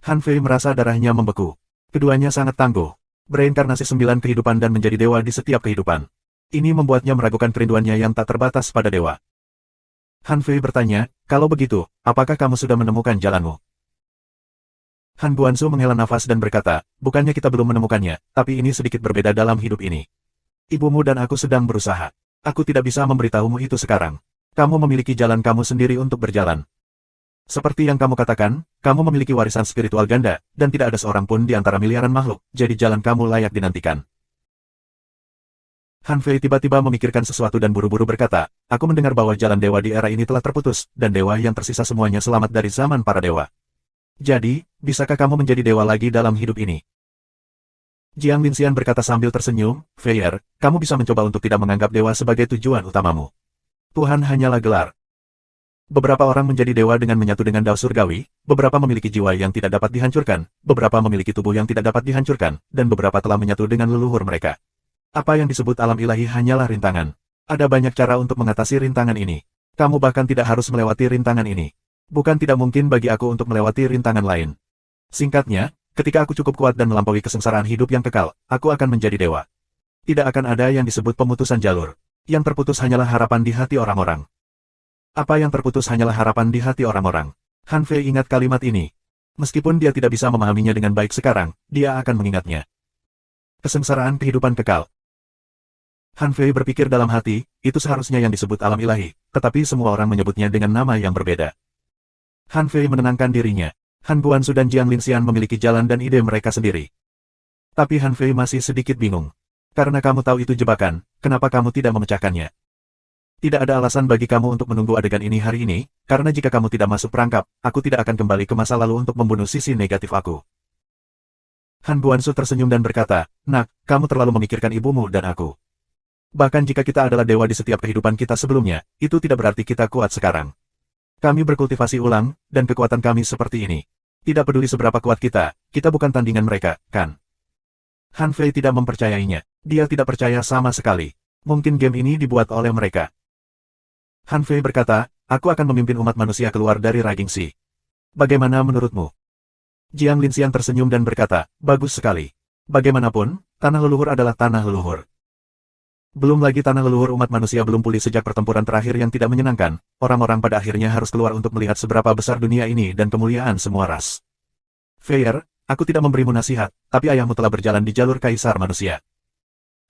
Han Fei merasa darahnya membeku. Keduanya sangat tangguh. Bereinkarnasi 9 kehidupan dan menjadi dewa di setiap kehidupan. Ini membuatnya meragukan kerinduannya yang tak terbatas pada dewa. Han Fei bertanya, kalau begitu, apakah kamu sudah menemukan jalanmu? Han Guansu menghela nafas dan berkata, bukannya kita belum menemukannya, tapi ini sedikit berbeda dalam hidup ini. Ibumu dan aku sedang berusaha. Aku tidak bisa memberitahumu itu sekarang. Kamu memiliki jalan kamu sendiri untuk berjalan. Seperti yang kamu katakan, kamu memiliki warisan spiritual ganda, dan tidak ada seorang pun di antara miliaran makhluk, jadi jalan kamu layak dinantikan. Han Fei tiba-tiba memikirkan sesuatu dan buru-buru berkata, aku mendengar bahwa jalan dewa di era ini telah terputus, dan dewa yang tersisa semuanya selamat dari zaman para dewa. Jadi, bisakah kamu menjadi dewa lagi dalam hidup ini? Jiang Linxian berkata sambil tersenyum, Feier, kamu bisa mencoba untuk tidak menganggap dewa sebagai tujuan utamamu. Tuhan hanyalah gelar. Beberapa orang menjadi dewa dengan menyatu dengan dao surgawi, beberapa memiliki jiwa yang tidak dapat dihancurkan, beberapa memiliki tubuh yang tidak dapat dihancurkan, dan beberapa telah menyatu dengan leluhur mereka. Apa yang disebut alam ilahi hanyalah rintangan. Ada banyak cara untuk mengatasi rintangan ini. Kamu bahkan tidak harus melewati rintangan ini. Bukan tidak mungkin bagi aku untuk melewati rintangan lain. Singkatnya, ketika aku cukup kuat dan melampaui kesengsaraan hidup yang kekal, aku akan menjadi dewa. Tidak akan ada yang disebut pemutusan jalur. Yang terputus hanyalah harapan di hati orang-orang. Apa yang terputus hanyalah harapan di hati orang-orang. Han Fei ingat kalimat ini. Meskipun dia tidak bisa memahaminya dengan baik sekarang, dia akan mengingatnya. Kesengsaraan kehidupan kekal. Han Fei berpikir dalam hati, itu seharusnya yang disebut alam ilahi, tetapi semua orang menyebutnya dengan nama yang berbeda. Han Fei menenangkan dirinya. Han Guanzu dan Jiang Linxian memiliki jalan dan ide mereka sendiri. Tapi Han Fei masih sedikit bingung. Karena kamu tahu itu jebakan, kenapa kamu tidak memecahkannya? Tidak ada alasan bagi kamu untuk menunggu adegan ini hari ini, karena jika kamu tidak masuk perangkap, aku tidak akan kembali ke masa lalu untuk membunuh sisi negatif aku. Han Guanzu tersenyum dan berkata, "Nak, kamu terlalu memikirkan ibumu dan aku. Bahkan jika kita adalah dewa di setiap kehidupan kita sebelumnya, itu tidak berarti kita kuat sekarang. Kami berkultivasi ulang, dan kekuatan kami seperti ini. Tidak peduli seberapa kuat kita bukan tandingan mereka, kan?" Han Fei tidak mempercayainya. Dia tidak percaya sama sekali. Mungkin game ini dibuat oleh mereka. Han Fei berkata, "Aku akan memimpin umat manusia keluar dari Raging Sea. Bagaimana menurutmu?" Jiang Linxian tersenyum dan berkata, "Bagus sekali. Bagaimanapun, tanah leluhur adalah tanah leluhur. Belum lagi tanah leluhur umat manusia belum pulih sejak pertempuran terakhir yang tidak menyenangkan, orang-orang pada akhirnya harus keluar untuk melihat seberapa besar dunia ini dan kemuliaan semua ras. Feier, aku tidak memberimu nasihat, tapi ayahmu telah berjalan di jalur kaisar manusia.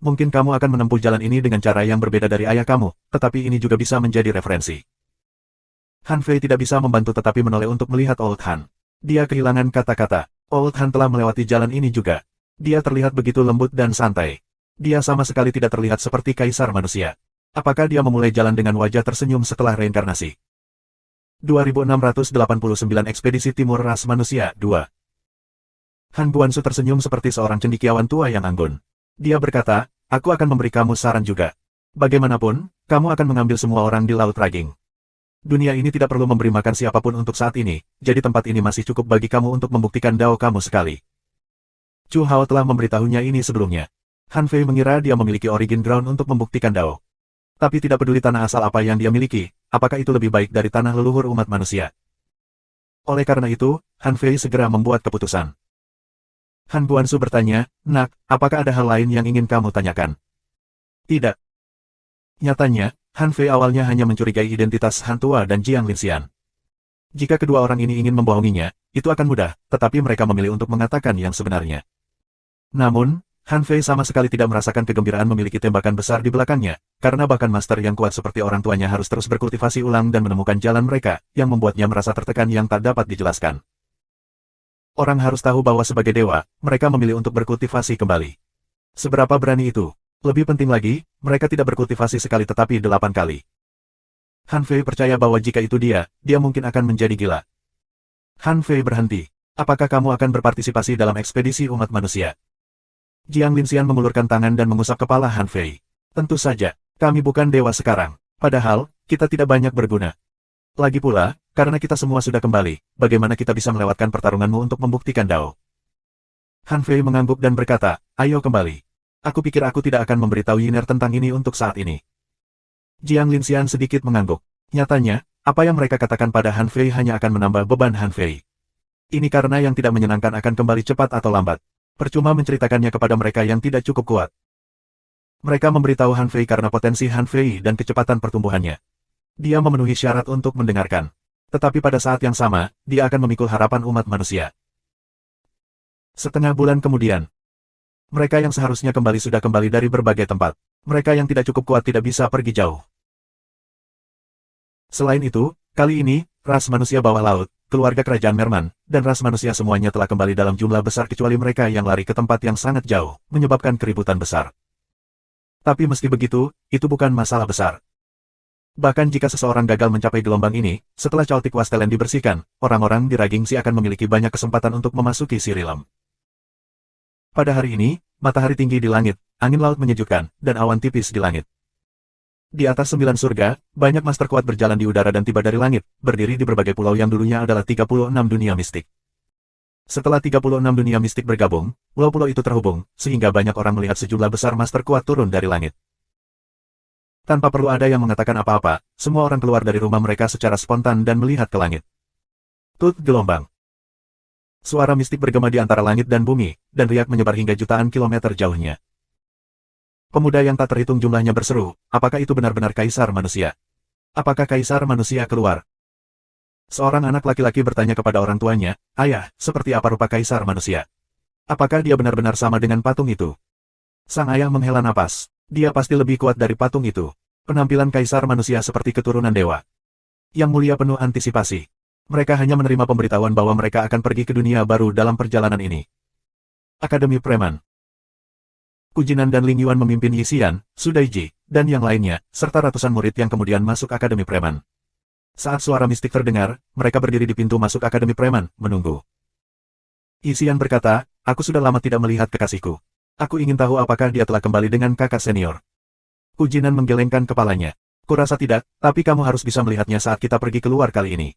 Mungkin kamu akan menempuh jalan ini dengan cara yang berbeda dari ayah kamu, tetapi ini juga bisa menjadi referensi." Han Fei tidak bisa membantu tetapi menoleh untuk melihat Old Han. Dia kehilangan kata-kata. Old Han telah melewati jalan ini juga. Dia terlihat begitu lembut dan santai. Dia sama sekali tidak terlihat seperti kaisar manusia. Apakah dia memulai jalan dengan wajah tersenyum setelah reinkarnasi? 2689 Ekspedisi Timur Ras Manusia 2. Han Guanzu tersenyum seperti seorang cendekiawan tua yang anggun. Dia berkata, "Aku akan memberi kamu saran juga. Bagaimanapun, kamu akan mengambil semua orang di Laut Raging. Dunia ini tidak perlu memberi makan siapapun untuk saat ini, jadi tempat ini masih cukup bagi kamu untuk membuktikan dao kamu sekali." Chu Hao telah memberitahunya ini sebelumnya. Han Fei mengira dia memiliki origin ground untuk membuktikan dao. Tapi tidak peduli tanah asal apa yang dia miliki, apakah itu lebih baik dari tanah leluhur umat manusia. Oleh karena itu, Han Fei segera membuat keputusan. Han Guanzu bertanya, "Nak, apakah ada hal lain yang ingin kamu tanyakan?" "Tidak." Nyatanya, Han Fei awalnya hanya mencurigai identitas Han Tua dan Jiang Linxian. Jika kedua orang ini ingin membohonginya, itu akan mudah, tetapi mereka memilih untuk mengatakan yang sebenarnya. Namun, Han Fei sama sekali tidak merasakan kegembiraan memiliki tembakan besar di belakangnya, karena bahkan master yang kuat seperti orang tuanya harus terus berkultivasi ulang dan menemukan jalan mereka, yang membuatnya merasa tertekan yang tak dapat dijelaskan. Orang harus tahu bahwa sebagai dewa, mereka memilih untuk berkultivasi kembali. Seberapa berani itu? Lebih penting lagi, mereka tidak berkultivasi sekali tetapi 8 kali. Han Fei percaya bahwa jika itu dia mungkin akan menjadi gila. Han Fei berhenti. "Apakah kamu akan berpartisipasi dalam ekspedisi umat manusia?" Jiang Linxian mengulurkan tangan dan mengusap kepala Han Fei. "Tentu saja, kami bukan dewa sekarang. Padahal, kita tidak banyak berguna. Lagi pula, karena kita semua sudah kembali, bagaimana kita bisa melewatkan pertarunganmu untuk membuktikan dao?" Han Fei mengangguk dan berkata, "Ayo kembali. Aku pikir aku tidak akan memberitahu Yiner tentang ini untuk saat ini." Jiang Linxian sedikit mengangguk. Nyatanya, apa yang mereka katakan pada Han Fei hanya akan menambah beban Han Fei. Ini karena yang tidak menyenangkan akan kembali cepat atau lambat. Percuma menceritakannya kepada mereka yang tidak cukup kuat. Mereka memberitahu Han Fei karena potensi Han Fei dan kecepatan pertumbuhannya. Dia memenuhi syarat untuk mendengarkan. Tetapi pada saat yang sama, dia akan memikul harapan umat manusia. Setengah bulan kemudian, mereka yang seharusnya kembali sudah kembali dari berbagai tempat. Mereka yang tidak cukup kuat tidak bisa pergi jauh. Selain itu, kali ini, ras manusia bawah laut, keluarga kerajaan Merman, dan ras manusia semuanya telah kembali dalam jumlah besar kecuali mereka yang lari ke tempat yang sangat jauh, menyebabkan keributan besar. Tapi meski begitu, itu bukan masalah besar. Bahkan jika seseorang gagal mencapai gelombang ini, setelah Chaotic Wasteland dibersihkan, orang-orang di Raging Sea akan memiliki banyak kesempatan untuk memasuki Sirilam. Pada hari ini, matahari tinggi di langit, angin laut menyejukkan, dan awan tipis di langit. Di atas 9 surga, banyak master kuat berjalan di udara dan tiba dari langit, berdiri di berbagai pulau yang dulunya adalah 36 dunia mistik. Setelah 36 dunia mistik bergabung, pulau-pulau itu terhubung, sehingga banyak orang melihat sejumlah besar master kuat turun dari langit. Tanpa perlu ada yang mengatakan apa-apa, semua orang keluar dari rumah mereka secara spontan dan melihat ke langit. Tut gelombang. Suara mistik bergema di antara langit dan bumi, dan riak menyebar hingga jutaan kilometer jauhnya. Pemuda yang tak terhitung jumlahnya berseru, apakah itu benar-benar kaisar manusia? Apakah kaisar manusia keluar? Seorang anak laki-laki bertanya kepada orang tuanya, "Ayah, seperti apa rupa kaisar manusia? Apakah dia benar-benar sama dengan patung itu?" Sang ayah menghela napas. Dia pasti lebih kuat dari patung itu. Penampilan kaisar manusia seperti keturunan dewa. Yang mulia penuh antisipasi. Mereka hanya menerima pemberitahuan bahwa mereka akan pergi ke dunia baru dalam perjalanan ini. Akademi Preman. Kujinan dan Ling Yuan memimpin Yi Xian, Su Daiji, dan yang lainnya, serta ratusan murid yang kemudian masuk Akademi Preman. Saat suara mistik terdengar, mereka berdiri di pintu masuk Akademi Preman, menunggu. Yi Xian berkata, "Aku sudah lama tidak melihat kekasihku. Aku ingin tahu apakah dia telah kembali dengan kakak senior." Kujinan menggelengkan kepalanya. "Kurasa tidak, tapi kamu harus bisa melihatnya saat kita pergi keluar kali ini."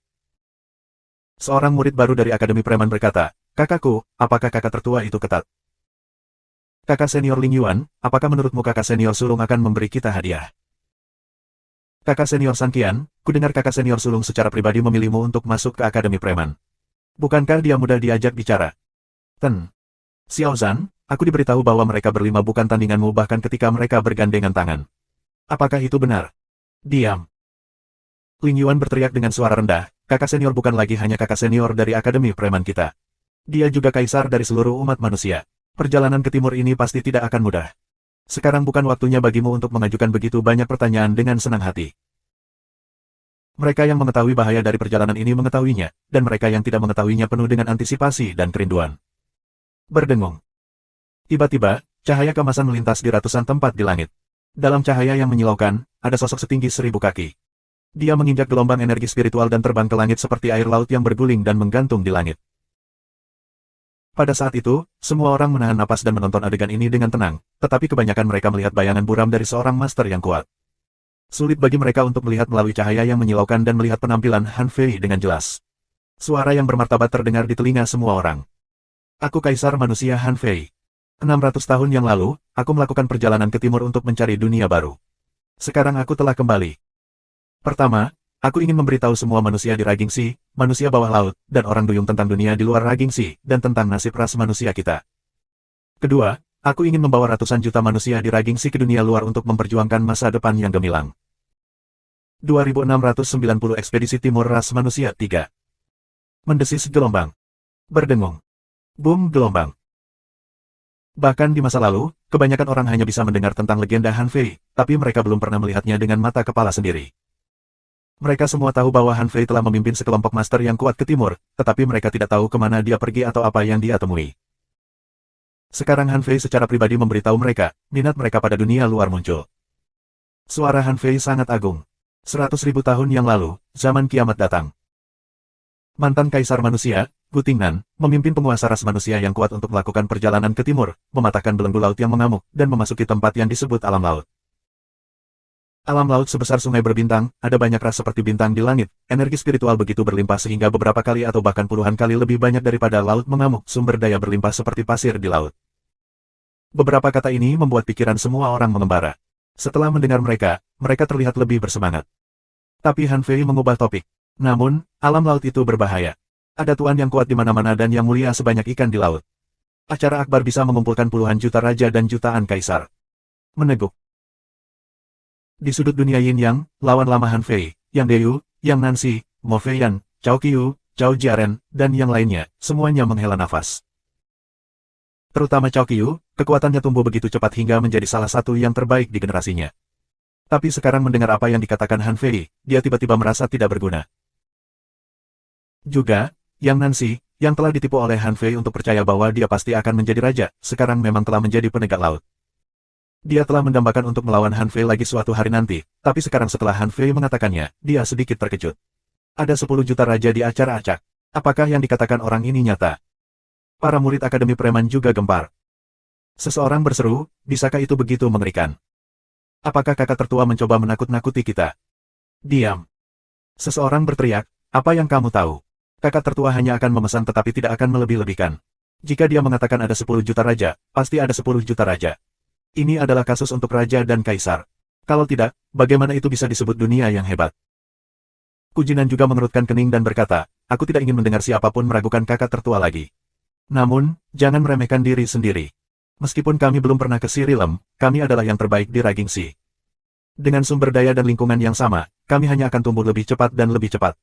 Seorang murid baru dari Akademi Preman berkata, "Kakakku, apakah kakak tertua itu ketat?" "Kakak senior Ling Yuan, apakah menurutmu kakak senior sulung akan memberi kita hadiah?" "Kakak senior San Qian, kudengar kakak senior sulung secara pribadi memilihmu untuk masuk ke Akademi Preman. Bukankah dia mudah diajak bicara?" "Ten. Xiao Zhan, aku diberitahu bahwa mereka berlima bukan tandinganmu bahkan ketika mereka bergandengan tangan. Apakah itu benar?" "Diam." Ling Yuan berteriak dengan suara rendah, "Kakak senior bukan lagi hanya kakak senior dari Akademi Preman kita. Dia juga kaisar dari seluruh umat manusia. Perjalanan ke timur ini pasti tidak akan mudah. Sekarang bukan waktunya bagimu untuk mengajukan begitu banyak pertanyaan dengan senang hati." Mereka yang mengetahui bahaya dari perjalanan ini mengetahuinya, dan mereka yang tidak mengetahuinya penuh dengan antisipasi dan kerinduan. Berdengung. Tiba-tiba, cahaya keemasan melintas di ratusan tempat di langit. Dalam cahaya yang menyilaukan, ada sosok setinggi 1000 kaki. Dia menginjak gelombang energi spiritual dan terbang ke langit seperti air laut yang berguling dan menggantung di langit. Pada saat itu, semua orang menahan napas dan menonton adegan ini dengan tenang, tetapi kebanyakan mereka melihat bayangan buram dari seorang master yang kuat. Sulit bagi mereka untuk melihat melalui cahaya yang menyilaukan dan melihat penampilan Han Fei dengan jelas. Suara yang bermartabat terdengar di telinga semua orang. "Aku kaisar manusia Han Fei. 600 tahun yang lalu, aku melakukan perjalanan ke timur untuk mencari dunia baru. Sekarang aku telah kembali. Pertama, aku ingin memberitahu semua manusia di Raging Sea, manusia bawah laut, dan orang duyung tentang dunia di luar Raging Sea, dan tentang nasib ras manusia kita. Kedua, aku ingin membawa ratusan juta manusia di Raging Sea ke dunia luar untuk memperjuangkan masa depan yang gemilang." 2690 Ekspedisi Timur Ras Manusia 3. Mendesis gelombang. Berdengung. Boom gelombang. Bahkan di masa lalu, kebanyakan orang hanya bisa mendengar tentang legenda Han Fei, tapi mereka belum pernah melihatnya dengan mata kepala sendiri. Mereka semua tahu bahwa Han Fei telah memimpin sekelompok master yang kuat ke timur, tetapi mereka tidak tahu kemana dia pergi atau apa yang dia temui. Sekarang Han Fei secara pribadi memberitahu mereka, minat mereka pada dunia luar muncul. Suara Han Fei sangat agung. 100.000 tahun yang lalu, zaman kiamat datang. Mantan kaisar manusia, Gu Tingnan, memimpin penguasa ras manusia yang kuat untuk melakukan perjalanan ke timur, mematahkan belenggu laut yang mengamuk, dan memasuki tempat yang disebut alam laut. Alam laut sebesar sungai berbintang, ada banyak ras seperti bintang di langit, energi spiritual begitu berlimpah sehingga beberapa kali atau bahkan puluhan kali lebih banyak daripada laut mengamuk, sumber daya berlimpah seperti pasir di laut. Beberapa kata ini membuat pikiran semua orang mengembara. Setelah mendengar mereka, mereka terlihat lebih bersemangat. Tapi Han Fei mengubah topik. "Namun, alam laut itu berbahaya. Ada tuan yang kuat di mana-mana dan yang mulia sebanyak ikan di laut. Acara akbar bisa mengumpulkan puluhan juta raja dan jutaan kaisar." Meneguk. Di sudut dunia Yin Yang, lawan lama Han Fei, Yang Deyu, Yang Nancy, Mo Feiyan, Cao Qiu, Cao Jiaren, dan yang lainnya, semuanya menghela nafas. Terutama Cao Qiu, kekuatannya tumbuh begitu cepat hingga menjadi salah satu yang terbaik di generasinya. Tapi sekarang mendengar apa yang dikatakan Han Fei, dia tiba-tiba merasa tidak berguna. Juga, Yang Nancy, yang telah ditipu oleh Han Fei untuk percaya bahwa dia pasti akan menjadi raja, sekarang memang telah menjadi penegak laut. Dia telah mendambakan untuk melawan Han Fei lagi suatu hari nanti, tapi sekarang setelah Han Fei mengatakannya, dia sedikit terkejut. Ada 10 juta raja di acara acak. Apakah yang dikatakan orang ini nyata? Para murid Akademi Preman juga gempar. Seseorang berseru, "Bisakah itu begitu mengerikan? Apakah kakak tertua mencoba menakut-nakuti kita?" "Diam." Seseorang berteriak, "Apa yang kamu tahu? Kakak tertua hanya akan memesan tetapi tidak akan melebih-lebihkan. Jika dia mengatakan ada 10 juta raja, pasti ada 10 juta raja. Ini adalah kasus untuk raja dan kaisar. Kalau tidak, bagaimana itu bisa disebut dunia yang hebat?" Kujinan juga mengerutkan kening dan berkata, "Aku tidak ingin mendengar siapapun meragukan kakak tertua lagi. Namun, jangan meremehkan diri sendiri. Meskipun kami belum pernah ke Sirilem, kami adalah yang terbaik di Raging Sea. Dengan sumber daya dan lingkungan yang sama, kami hanya akan tumbuh lebih cepat dan lebih cepat.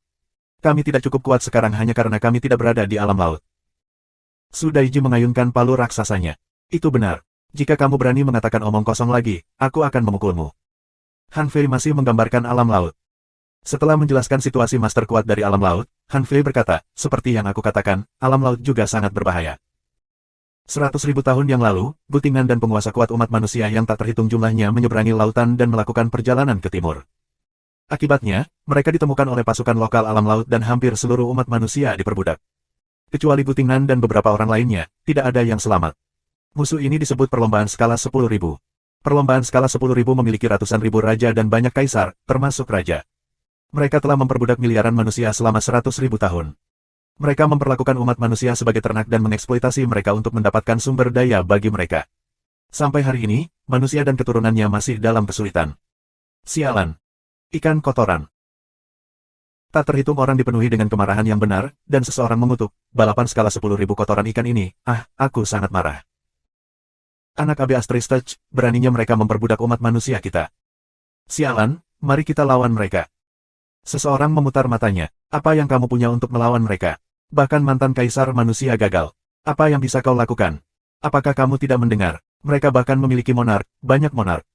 Kami tidak cukup kuat sekarang hanya karena kami tidak berada di alam laut. Su Daiji mengayunkan palu raksasanya. Itu benar. Jika kamu berani mengatakan omong kosong lagi, aku akan memukulmu. Han Fei masih menggambarkan alam laut. Setelah menjelaskan situasi master kuat dari alam laut, Han Fei berkata, seperti yang aku katakan, alam laut juga sangat berbahaya. 100.000 tahun yang lalu, Butingan dan penguasa kuat umat manusia yang tak terhitung jumlahnya menyeberangi lautan dan melakukan perjalanan ke timur. Akibatnya, mereka ditemukan oleh pasukan lokal alam laut dan hampir seluruh umat manusia diperbudak. Kecuali Butingan dan beberapa orang lainnya, tidak ada yang selamat. Musuh ini disebut perlombaan skala 10.000. Perlombaan skala 10.000 memiliki ratusan ribu raja dan banyak kaisar, termasuk raja. Mereka telah memperbudak miliaran manusia selama 100.000 tahun. Mereka memperlakukan umat manusia sebagai ternak dan mengeksploitasi mereka untuk mendapatkan sumber daya bagi mereka. Sampai hari ini, manusia dan keturunannya masih dalam kesulitan. Sialan. Ikan kotoran. Tak terhitung orang dipenuhi dengan kemarahan yang benar, dan seseorang mengutuk, balapan skala 10.000 kotoran ikan ini, aku sangat marah. Anak Abi Astristech, beraninya mereka memperbudak umat manusia kita. Sialan, mari kita lawan mereka. Seseorang memutar matanya, apa yang kamu punya untuk melawan mereka? Bahkan mantan kaisar manusia gagal. Apa yang bisa kau lakukan? Apakah kamu tidak mendengar? Mereka bahkan memiliki monark, banyak monark.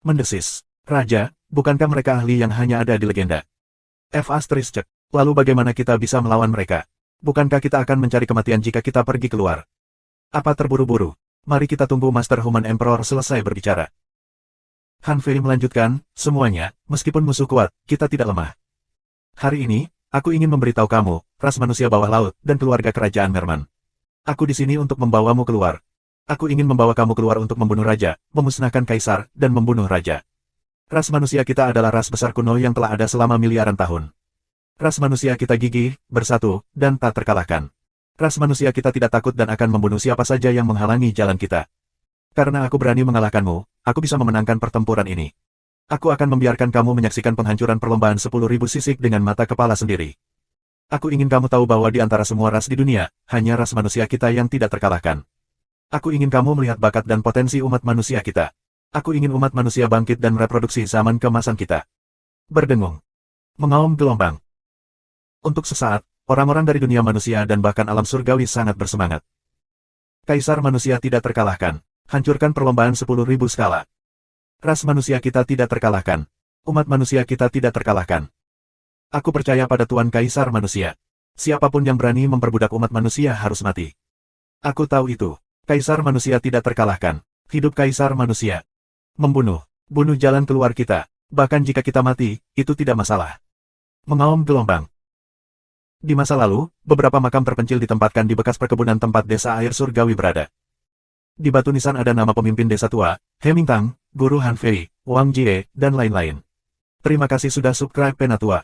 Mendesis. Raja, bukankah mereka ahli yang hanya ada di legenda? F. Astristech, lalu bagaimana kita bisa melawan mereka? Bukankah kita akan mencari kematian jika kita pergi keluar? Apa terburu-buru? Mari kita tunggu Master Human Emperor selesai berbicara. Han Fei melanjutkan, semuanya, meskipun musuh kuat, kita tidak lemah. Hari ini, aku ingin memberitahu kamu, ras manusia bawah laut, dan keluarga kerajaan Merman. Aku di sini untuk membawamu keluar. Aku ingin membawa kamu keluar untuk membunuh raja, memusnahkan kaisar, dan membunuh raja. Ras manusia kita adalah ras besar kuno yang telah ada selama miliaran tahun. Ras manusia kita gigih, bersatu, dan tak terkalahkan. Ras manusia kita tidak takut dan akan membunuh siapa saja yang menghalangi jalan kita. Karena aku berani mengalahkanmu, aku bisa memenangkan pertempuran ini. Aku akan membiarkan kamu menyaksikan penghancuran perlombaan 10.000 sisik dengan mata kepala sendiri. Aku ingin kamu tahu bahwa di antara semua ras di dunia, hanya ras manusia kita yang tidak terkalahkan. Aku ingin kamu melihat bakat dan potensi umat manusia kita. Aku ingin umat manusia bangkit dan mereproduksi zaman keemasan kita. Berdengung. Mengaum gelombang. Untuk sesaat, orang-orang dari dunia manusia dan bahkan alam surgawi sangat bersemangat. Kaisar manusia tidak terkalahkan. Hancurkan perlombaan 10.000 skala. Ras manusia kita tidak terkalahkan. Umat manusia kita tidak terkalahkan. Aku percaya pada Tuan Kaisar manusia. Siapapun yang berani memperbudak umat manusia harus mati. Aku tahu itu. Kaisar manusia tidak terkalahkan. Hidup Kaisar manusia. Membunuh. Bunuh jalan keluar kita. Bahkan jika kita mati, itu tidak masalah. Mengaum gelombang. Di masa lalu, beberapa makam terpencil ditempatkan di bekas perkebunan tempat desa air surgawi berada. Di batu nisan ada nama pemimpin desa tua, He Mingtang, Guru Han Fei, Wang Jie, dan lain-lain. Terima kasih sudah subscribe Penatua.